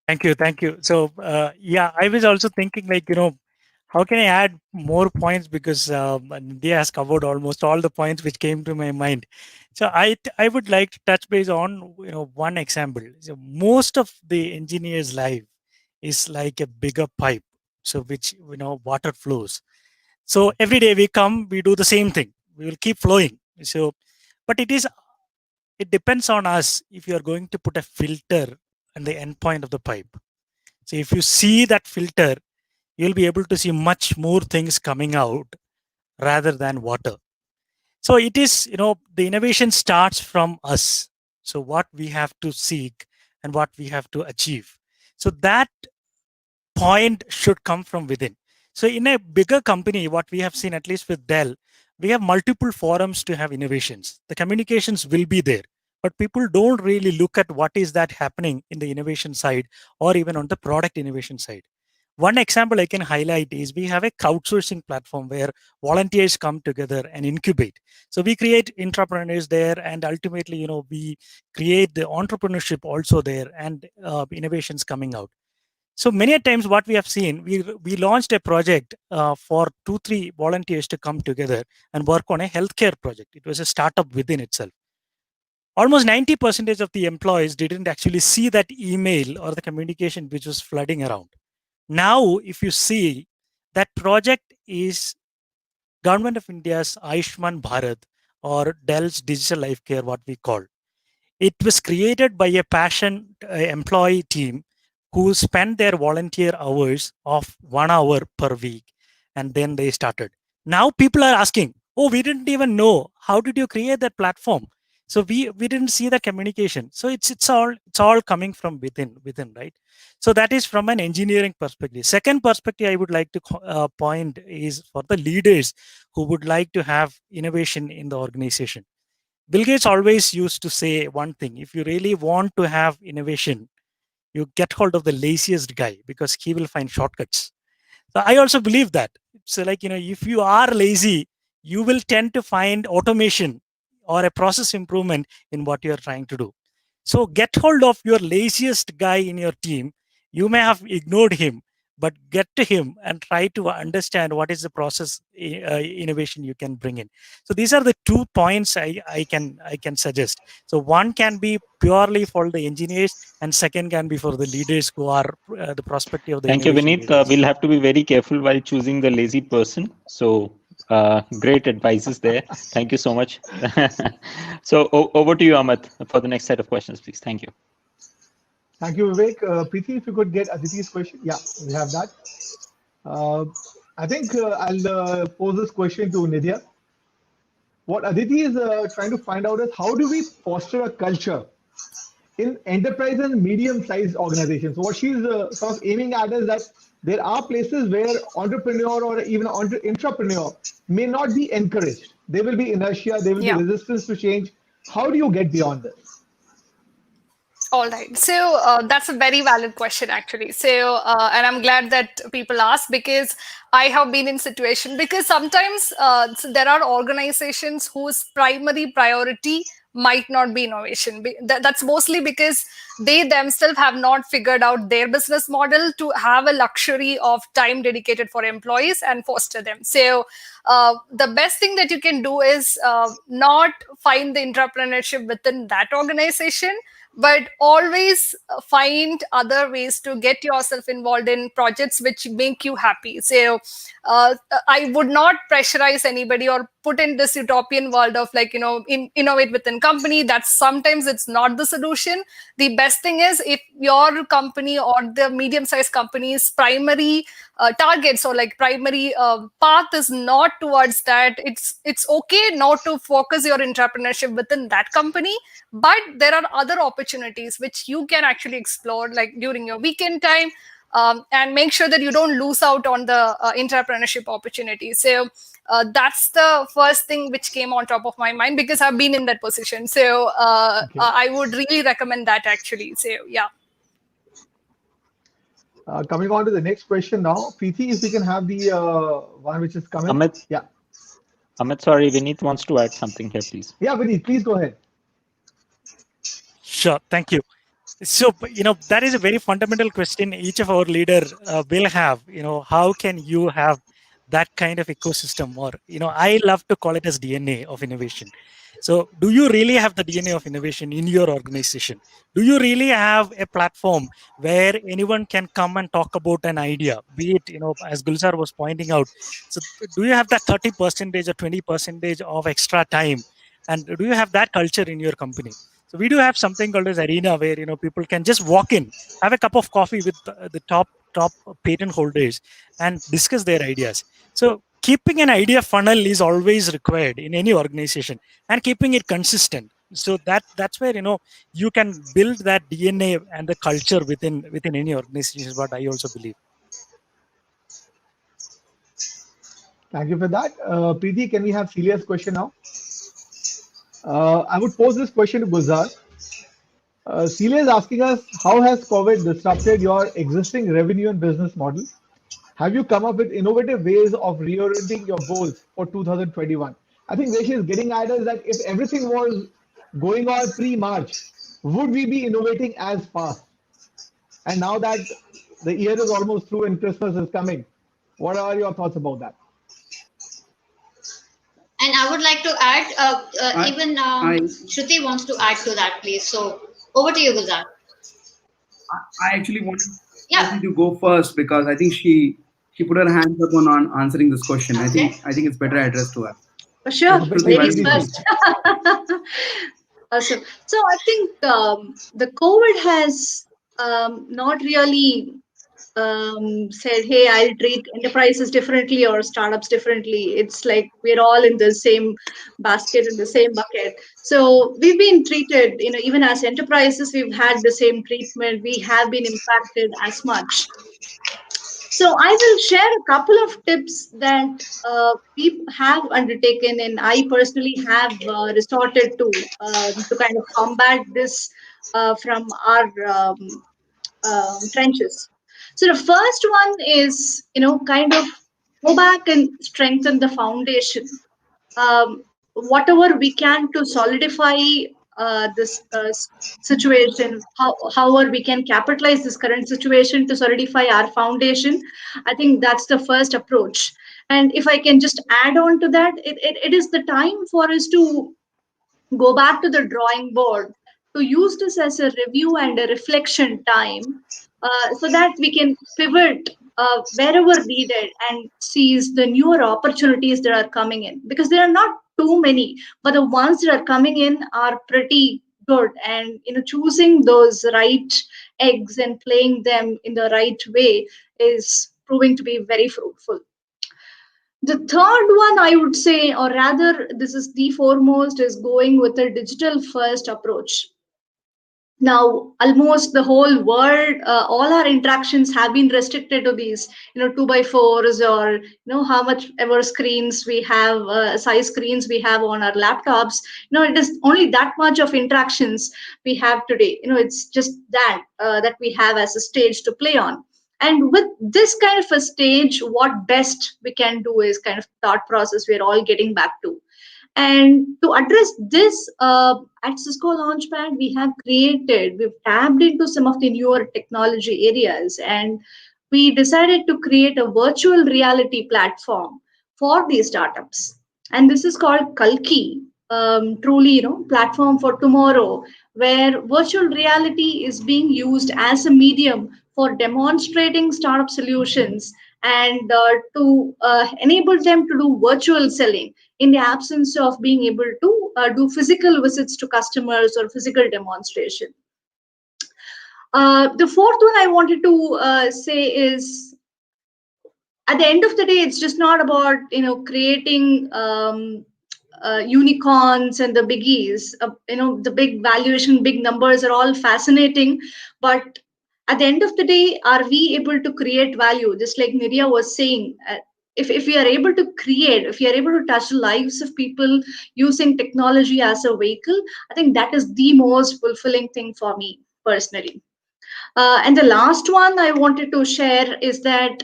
Thank you. So yeah, I was also thinking, like, how can I add more points, because Nidhiya has covered almost all the points which came to my mind. So I would like to touch base on one example. So most of the engineer's life is like a bigger pipe, so which water flows. So every day we come, we do the same thing. We will keep flowing. So, but it depends on us if you are going to put a filter at the end point of the pipe. So if you see that filter, you'll be able to see much more things coming out rather than water. So it is, the innovation starts from us. So what we have to seek and what we have to achieve. So that point should come from within. So in a bigger company, what we have seen, at least with Dell, we have multiple forums to have innovations. The communications will be there, but people don't really look at what is that happening in the innovation side or even on the product innovation side. One example I can highlight is we have a crowdsourcing platform where volunteers come together and incubate. So we create entrepreneurs there, and ultimately, we create the entrepreneurship also there, and innovations coming out. So many a times what we have seen, we launched a project for 2-3 volunteers to come together and work on a healthcare project. It was a startup within itself. Almost 90% of the employees didn't actually see that email or the communication which was flooding around. Now, if you see, that project is Government of India's Ayushman Bharat, or Dell's Digital Life Care, what we call. It was created by a passionate employee team who spent their volunteer hours of 1 hour per week, and then they started. Now people are asking, oh, we didn't even know. How did you create that platform? So we didn't see the communication. So it's all coming from within, right? So that is from an engineering perspective. Second perspective I would like to point is for the leaders who would like to have innovation in the organization. Bill Gates always used to say one thing: if you really want to have innovation, you get hold of the laziest guy, because he will find shortcuts. So I also believe that. So like, if you are lazy, you will tend to find automation or a process improvement in what you're trying to do. So get hold of your laziest guy in your team. You may have ignored him, but get to him and try to understand what is the process innovation you can bring in. So these are the 2 points I can suggest. So one can be purely for the engineers, and second can be for the leaders who are the perspective of the Thank you, innovation Vineeth. leaders. We'll have to be very careful while choosing the lazy person. So great advices there. Thank you so much. So over to you, Amit, for the next set of questions, please. Thank you. Thank you, Vivek. Preeti, if you could get Aditi's question. Yeah, we have that. I think I'll pose this question to Nidhiya. What Aditi is trying to find out is, how do we foster a culture in enterprise and medium-sized organizations? So what she's sort of aiming at is that there are places where entrepreneur or even intrapreneur may not be encouraged. There will be inertia, there will be resistance to change. How do you get beyond this? All right. So that's a very valid question, actually. So, and I'm glad that people ask, because I have been in situation, because sometimes so there are organizations whose primary priority might not be innovation. That's mostly because they themselves have not figured out their business model to have a luxury of time dedicated for employees and foster them. So the best thing that you can do is not find the entrepreneurship within that organization, but always find other ways to get yourself involved in projects which make you happy. So I would not pressurize anybody or put in this utopian world of innovate within company. That's sometimes it's not the solution. The best thing is, if your company or the medium-sized company's primary targets or primary path is not towards that, it's okay not to focus your entrepreneurship within that company. But there are other opportunities which you can actually explore, like during your weekend time, and make sure that you don't lose out on the entrepreneurship opportunity. So that's the first thing which came on top of my mind, because I've been in that position. So I would really recommend that, actually. So yeah. Coming on to the next question now, Preeti, if we can have the one which is coming. Amit, yeah. Amit, sorry, Vineeth wants to add something here, please. Yeah, Vineeth, please go ahead. Sure, thank you. So, that is a very fundamental question each of our leader will have. How can you have that kind of ecosystem? Or, I love to call it as DNA of innovation. So, do you really have the DNA of innovation in your organization? Do you really have a platform where anyone can come and talk about an idea? Be it, as Gulzar was pointing out. So, do you have that 30% or 20% of extra time? And do you have that culture in your company? So we do have something called as arena where people can just walk in, have a cup of coffee with the top patent holders, and discuss their ideas. So keeping an idea funnel is always required in any organization, and keeping it consistent. So that's where you can build that DNA and the culture within any organization. Is what I also believe. Thank you for that. Preeti, can we have Celia's question now? I would pose this question to Gulzar. Celia is asking us, how has COVID disrupted your existing revenue and business model? Have you come up with innovative ways of reorienting your goals for 2021? I think where she is getting at is that if everything was going on pre-March, would we be innovating as fast? And now that the year is almost through and Christmas is coming, what are your thoughts about that? And I would like to add, even Shruti wants to add to that, please. So over to you, Gulzar. I actually wanted Shruti to go first because I think she put her hands up on answering this question. Okay. I think it's better addressed to her. For sure. Shruti, Ladies first. Awesome. So I think the COVID has not really said, hey, I'll treat enterprises differently or startups differently. It's like we're all in the same basket, in the same bucket. So we've been treated, even as enterprises, we've had the same treatment. We have been impacted as much. So I will share a couple of tips that we have undertaken, and I personally have resorted to kind of combat this from our trenches. So the first one is, kind of go back and strengthen the foundation. Whatever we can to solidify this situation, however we can capitalize this current situation to solidify our foundation. I think that's the first approach. And if I can just add on to that, it is the time for us to go back to the drawing board, to use this as a review and a reflection time, so that we can pivot wherever needed and seize the newer opportunities that are coming in, because there are not too many, but the ones that are coming in are pretty good. And choosing those right eggs and playing them in the right way is proving to be very fruitful. The third one, I would say, or rather, this is the foremost, is going with a digital first approach. Now, almost the whole world, all our interactions have been restricted to these, 2x4s, or how much ever screens we have, size screens we have on our laptops. It is only that much of interactions we have today. It's just that we have as a stage to play on. And with this kind of a stage, what best we can do is kind of thought process we're all getting back to. And to address this, at Cisco LaunchPad, we've tapped into some of the newer technology areas, and we decided to create a virtual reality platform for these startups. And this is called Kalki, truly, platform for tomorrow, where virtual reality is being used as a medium for demonstrating startup solutions and to enable them to do virtual selling in the absence of being able to do physical visits to customers or physical demonstration. The fourth one I wanted to say is, at the end of the day, it's just not about creating unicorns and the biggies. The big valuation, big numbers are all fascinating, but at the end of the day, are we able to create value? Just like Nidhiya was saying, if we are able to create, if we are able to touch the lives of people using technology as a vehicle, I think that is the most fulfilling thing for me personally. And the last one I wanted to share is that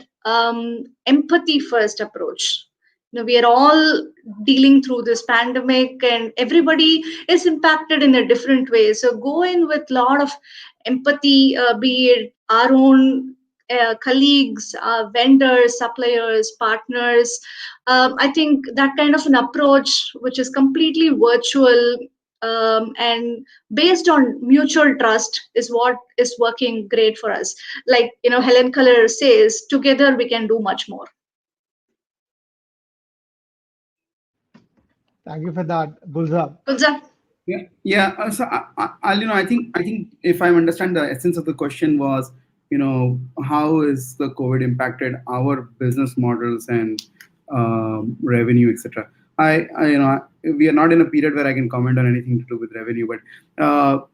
empathy first approach. We are all dealing through this pandemic, and everybody is impacted in a different way. So go in with a lot of empathy, be it our own colleagues, vendors, suppliers, partners. I think that kind of an approach, which is completely virtual and based on mutual trust, is what is working great for us. Like, Helen Keller says, together we can do much more. Thank you for that, Gulzar. Gulzar? Yeah. So I think if I understand, the essence of the question was, how is the COVID impacted our business models and revenue, etc. We are not in a period where I can comment on anything to do with revenue, but I'll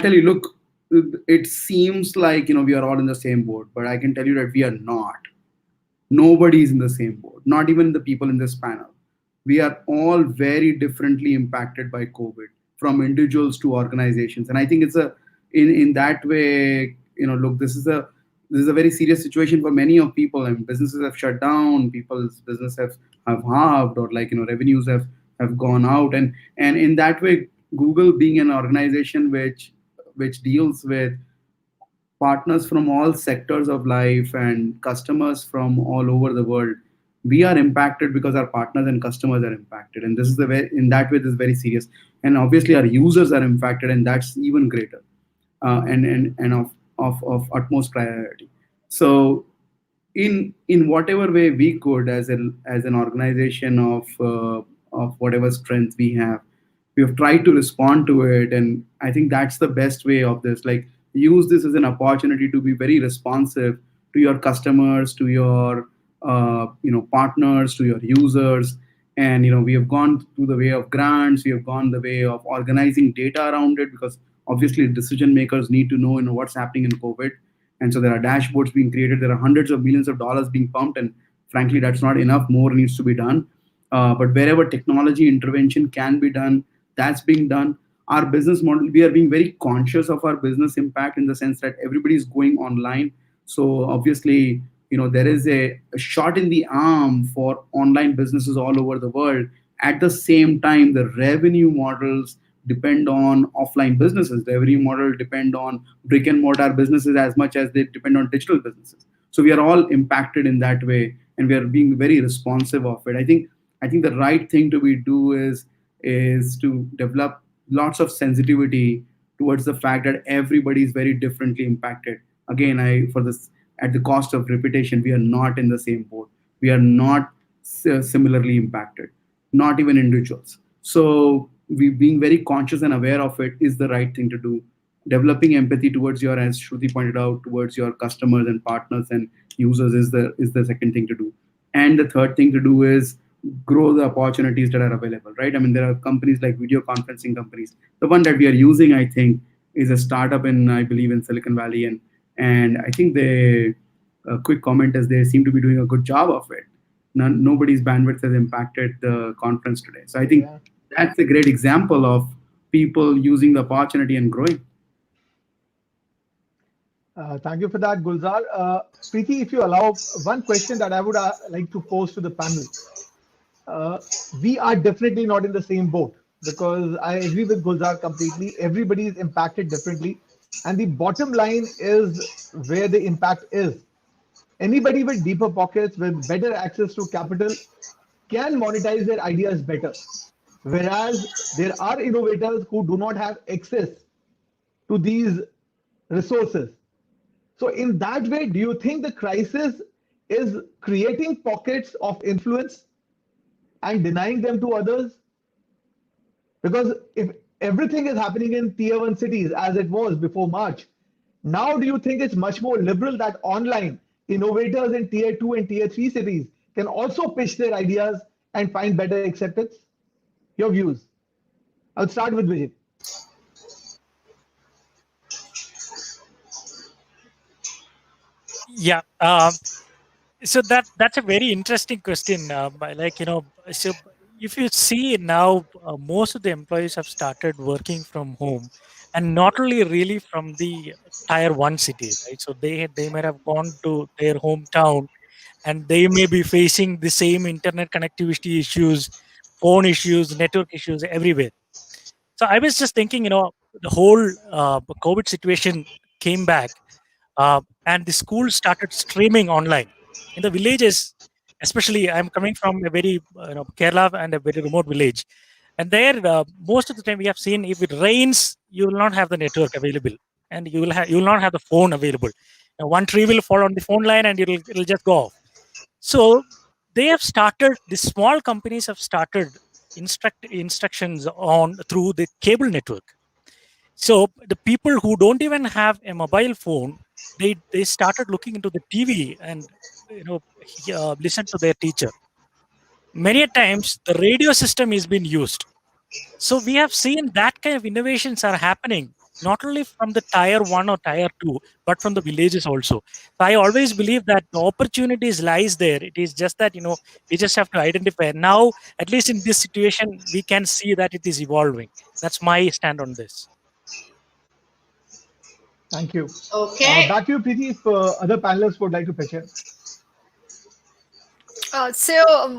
tell you. Look, it seems like we are all in the same boat, but I can tell you that we are not. Nobody is in the same boat. Not even the people in this panel. We are all very differently impacted by COVID, from individuals to organizations. And I think it's in that way, look, this is a very serious situation for many of people. And businesses have shut down, people's business have halved, or revenues have gone out. And in that way, Google, being an organization which deals with partners from all sectors of life and customers from all over the world, we are impacted because our partners and customers are impacted, and this is in that way this is very serious. And obviously our users are impacted, and that's even greater, and of utmost priority. So in whatever way we could, as an organization of whatever strength we have tried to respond to it. And I think that's the best way of this. Like, use this as an opportunity to be very responsive to your customers, to your partners, to your users. And we have gone through the way of grants, we have gone the way of organizing data around it, because obviously decision makers need to know what's happening in COVID. And so there are dashboards being created, there are hundreds of millions of dollars being pumped, and frankly that's not enough. More needs to be done. But wherever technology intervention can be done, that's being done. Our business model, we are being very conscious of our business impact, in the sense that everybody is going online. So obviously, there is a shot in the arm for online businesses all over the world. At the same time, the revenue models depend on offline businesses. The revenue model depend on brick and mortar businesses as much as they depend on digital businesses. So we are all impacted in that way, and we are being very responsive of it. I think the right thing to do is to develop lots of sensitivity towards the fact that everybody is very differently impacted. Again, at the cost of repetition, we are not in the same boat. We are not similarly impacted, not even individuals. So we being very conscious and aware of it is the right thing to do. Developing empathy towards as Shruti pointed out, towards your customers and partners and users is the second thing to do. And the third thing to do is grow the opportunities that are available, right? I mean, there are companies like video conferencing companies. The one that we are using, I think, is a startup I believe in Silicon Valley, and I think a quick comment is they seem to be doing a good job of it. Nobody's bandwidth has impacted the conference today. So I think that's a great example of people using the opportunity and growing. Thank you for that, Gulzar. Preeti, if you allow, one question that I would like to pose to the panel. We are definitely not in the same boat, because I agree with Gulzar completely. Everybody is impacted differently. And the bottom line is where the impact is. Anybody with deeper pockets, with better access to capital, can monetize their ideas better. Whereas there are innovators who do not have access to these resources. So in that way, do you think the crisis is creating pockets of influence and denying them to others? Because if everything is happening in tier 1 cities as it was before March, now do you think it's much more liberal that online innovators in tier 2 and tier 3 cities can also pitch their ideas and find better acceptance? Your views. I'll start with Vijay. Yeah. So that's a very interesting question. So if you see now, most of the employees have started working from home, and not only really from the tier 1 cities, right? So they might have gone to their hometown, and they may be facing the same internet connectivity issues, phone issues, network issues everywhere. So I was just thinking, the whole COVID situation came back, and the schools started streaming online in the villages. Especially, I'm coming from a very Kerala and a very remote village, and there most of the time we have seen if it rains, you will not have the network available, and you will not have the phone available. One tree will fall on the phone line, and it'll just go off. So they have started. The small companies have started instructions on through the cable network. So the people who don't even have a mobile phone, they started looking into the TV and listen to their teacher. Many times the radio system is being used. So we have seen that kind of innovations are happening not only from the tier 1 or tier 2, but from the villages also. So I always believe that the opportunities lies there. It is just that we just have to identify. Now, at least in this situation, we can see that it is evolving. That's my stand on this. Thank you. Okay. Back to you, Preeti, if other panelists would like to pitch in. So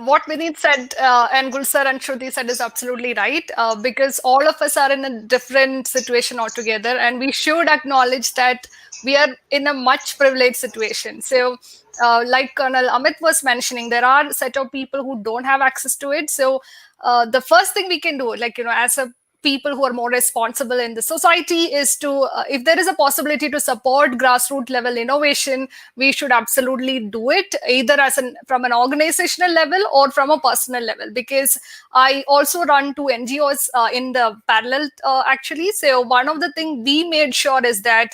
what Vineeth said and Gulzar and Sruthi said is absolutely right, because all of us are in a different situation altogether, and we should acknowledge that we are in a much privileged situation. So like Colonel Amit was mentioning, there are a set of people who don't have access to it. So the first thing we can do, as a people who are more responsible in the society, is to if there is a possibility to support grassroots level innovation, we should absolutely do it, either from an organizational level or from a personal level, because I also run 2 NGOs in the parallel actually. So one of the things we made sure is that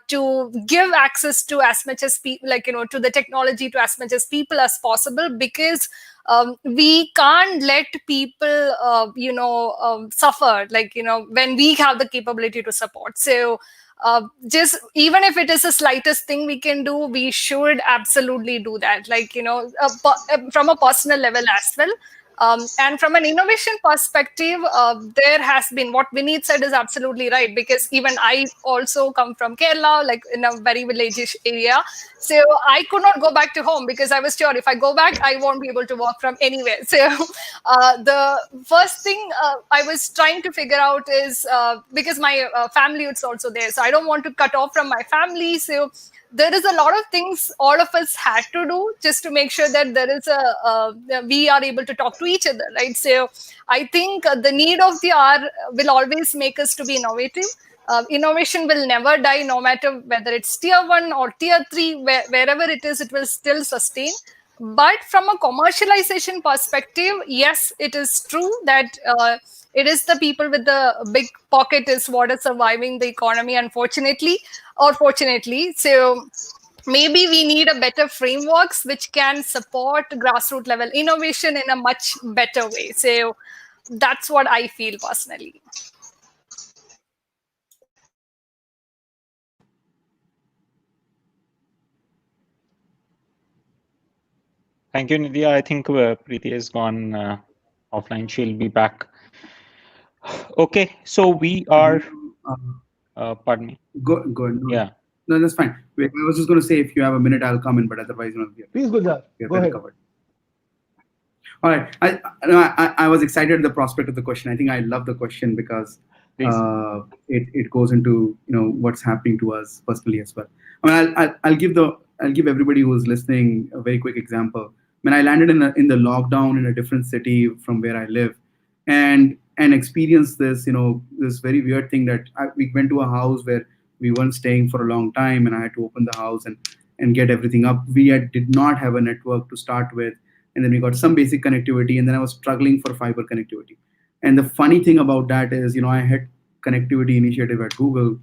to give access to as much as people, to the technology to as much as people as possible, because we can't let people suffer when we have the capability to support. So just even if it is the slightest thing we can do, we should absolutely do that, from a personal level as well. And from an innovation perspective, there has been, what Vineeth said is absolutely right, because even I also come from Kerala, in a very village area. So I could not go back to home because I was sure if I go back, I won't be able to work from anywhere. So the first thing I was trying to figure out is, because my family is also there, so I don't want to cut off from my family. So there is a lot of things all of us had to do just to make sure that there is we are able to talk to each other, right? So I think the need of the hour will always make us to be innovative. Innovation will never die, no matter whether it's tier 1 or tier 3, wherever it is, it will still sustain. But from a commercialization perspective, yes, it is true that it is the people with the big pocket is what is surviving the economy, unfortunately or fortunately. So maybe we need a better frameworks which can support grassroots level innovation in a much better way. So that's what I feel personally. Thank you, Nidhiya. I think Preeti has gone offline. She'll be back. Okay, so we are. Pardon me. Go ahead. Yeah. No, that's fine. I was just going to say, if you have a minute, I'll come in, but otherwise, please, Gulzar. Go ahead. Covered. All right. I was excited at the prospect of the question. I think I love the question because it goes into what's happening to us personally as well. I mean, I'll give everybody who's listening a very quick example. When I landed in the lockdown in a different city from where I live, and experienced this this very weird thing that we went to a house where we weren't staying for a long time, and I had to open the house and get everything up. We did not have a network to start with, and then we got some basic connectivity, and then I was struggling for fiber connectivity. And the funny thing about that is, I had connectivity initiative at Google.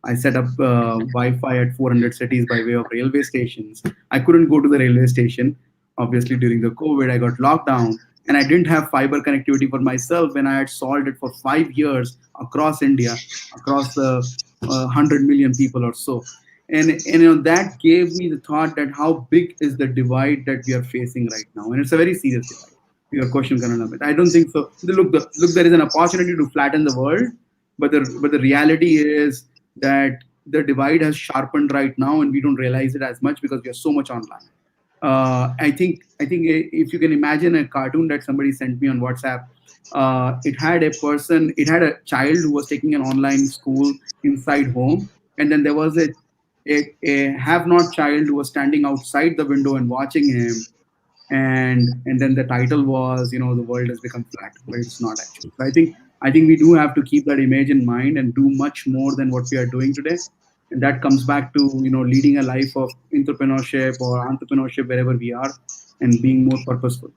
I set up Wi-Fi at 400 cities by way of railway stations. I couldn't go to the railway station. Obviously, during the COVID, I got locked down, and I didn't have fiber connectivity for myself when I had solved it for 5 years across India, across the 100 million people or so. And that gave me the thought that how big is the divide that we are facing right now, and it's a very serious divide. Your question, Kannan, I don't think so. Look, there is an opportunity to flatten the world, but the reality is that the divide has sharpened right now, and we don't realize it as much because we are so much online. I think if you can imagine a cartoon that somebody sent me on WhatsApp, it had a child who was taking an online school inside home, and then there was a have-not child who was standing outside the window and watching him, and then the title was, the world has become flat, but it's not actually. So I think we do have to keep that image in mind and do much more than what we are doing today, and that comes back to leading a life of entrepreneurship wherever we are, and being more purposeful.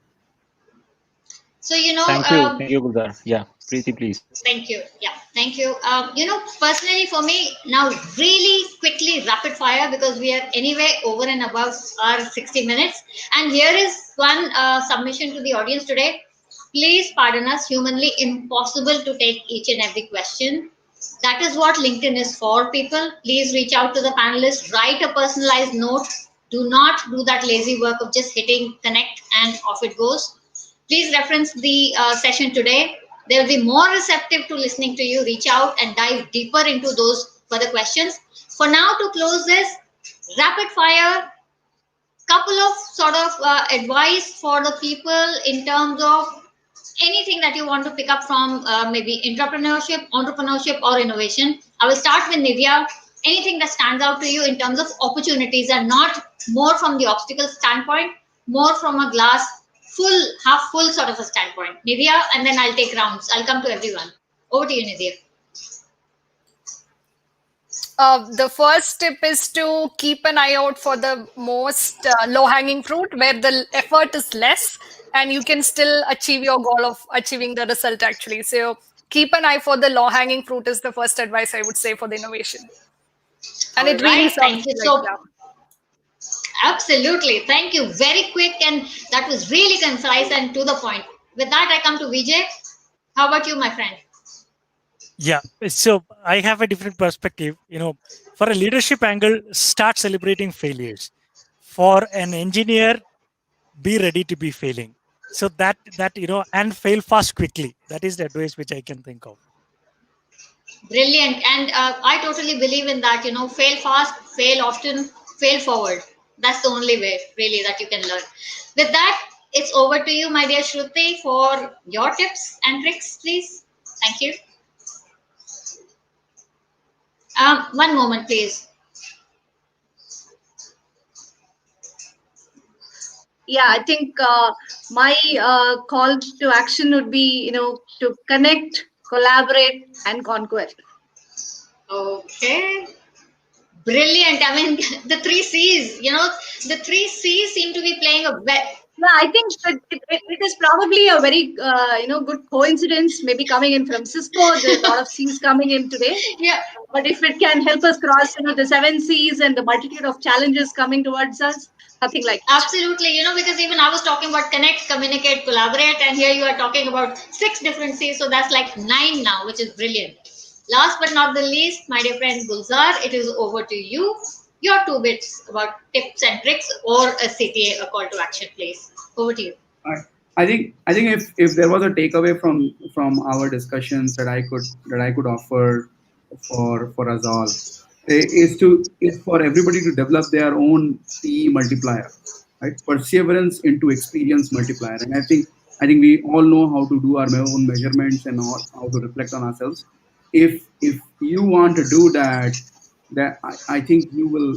So, Thank you, Gulzar. Yeah, Preeti, please. thank you. Yeah, thank you. Personally for me, now really quickly rapid fire, because we are anyway over and above our 60 minutes. And here is one submission to the audience today. Please pardon us, humanly impossible to take each and every question. That is what LinkedIn is for, people. Please reach out to the panelists, write a personalized note. Do not do that lazy work of just hitting connect and off it goes. Please reference the session today. They'll be more receptive to listening to you. Reach out and dive deeper into those further questions. For now, to close this, rapid fire, couple of sort of advice for the people in terms of anything that you want to pick up from maybe entrepreneurship, or innovation. I will start with Nidhiya. Anything that stands out to you in terms of opportunities, and not more from the obstacle standpoint, more from a glass half full sort of a standpoint. Nidhiya, and then I'll take rounds. I'll come to everyone. Over to you, Nidhiya. The first tip is to keep an eye out for the most low-hanging fruit, where the effort is less and you can still achieve your goal of achieving the result, actually. So keep an eye for the low-hanging fruit is the first advice I would say for the innovation. And All it really right, sounds thank you. like So, that. absolutely. Thank you. Very quick, and that was really concise and to the point. With that, I come to Vijay. How about you, my friend? Yeah. So I have a different perspective. For a leadership angle, start celebrating failures. For an engineer, be ready to be failing. So and fail fast quickly. That is the advice which I can think of. Brilliant. And I totally believe in that, fail fast, fail often, fail forward. That's the only way, really, that you can learn. With that, it's over to you, my dear Shruti, for your tips and tricks, please. Thank you. One moment, please. Yeah, I think my call to action would be, to connect, collaborate, and conquer. Okay. Brilliant. I mean, the three C's, the three C's seem to be playing a Yeah, I think it is probably a very good coincidence. Maybe coming in from Cisco, there's a lot of C's coming in today. Yeah. But if it can help us cross, the 7 C's and the multitude of challenges coming towards us, nothing like that. Absolutely, because even I was talking about connect, communicate, collaborate, and here you are talking about 6 different C's, so that's like 9 now, which is brilliant. Last but not the least, my dear friend Gulzar, it is over to you. Your 2 bits about tips and tricks, or a CTA, a call to action, please. Over to you. I think if there was a takeaway from our discussions that I could offer for us all, is for everybody to develop their own PE multiplier, right? Perseverance into experience multiplier. And I think we all know how to do our own measurements and how to reflect on ourselves. If you want to do that, I think you will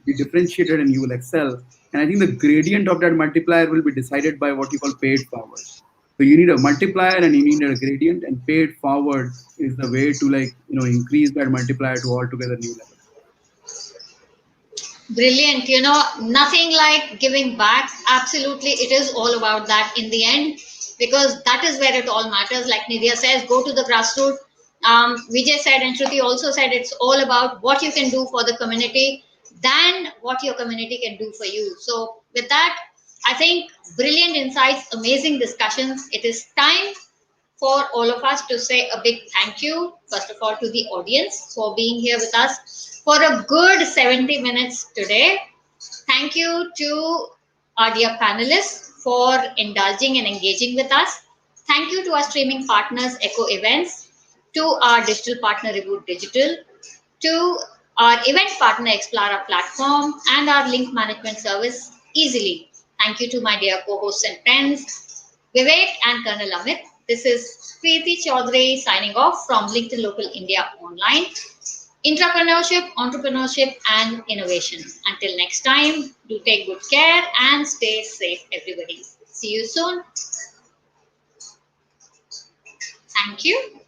be differentiated and you will excel. And I think the gradient of that multiplier will be decided by what you call paid forward. So you need a multiplier and you need a gradient, and paid forward is the way to increase that multiplier to altogether new level. Brilliant. Nothing like giving back. Absolutely. It is all about that in the end, because that is where it all matters. Like Nidhiya says, go to the grassroots. Vijay said, and Shruti also said, it's all about what you can do for the community than what your community can do for you. So with that, I think brilliant insights, amazing discussions. It is time for all of us to say a big thank you, first of all, to the audience for being here with us for a good 70 minutes today. Thank you to our dear panelists for indulging and engaging with us. Thank you to our streaming partners, Echo Events, to our digital partner, Reboot Digital, to our event partner, Explara platform, and our link management service, easily. Thank you to my dear co-hosts and friends, Vivek and Colonel Amit. This is Preeti Chaudhary signing off from LinkedIn Local India Online. Intrapreneurship, entrepreneurship, and innovation. Until next time, do take good care and stay safe, everybody. See you soon. Thank you.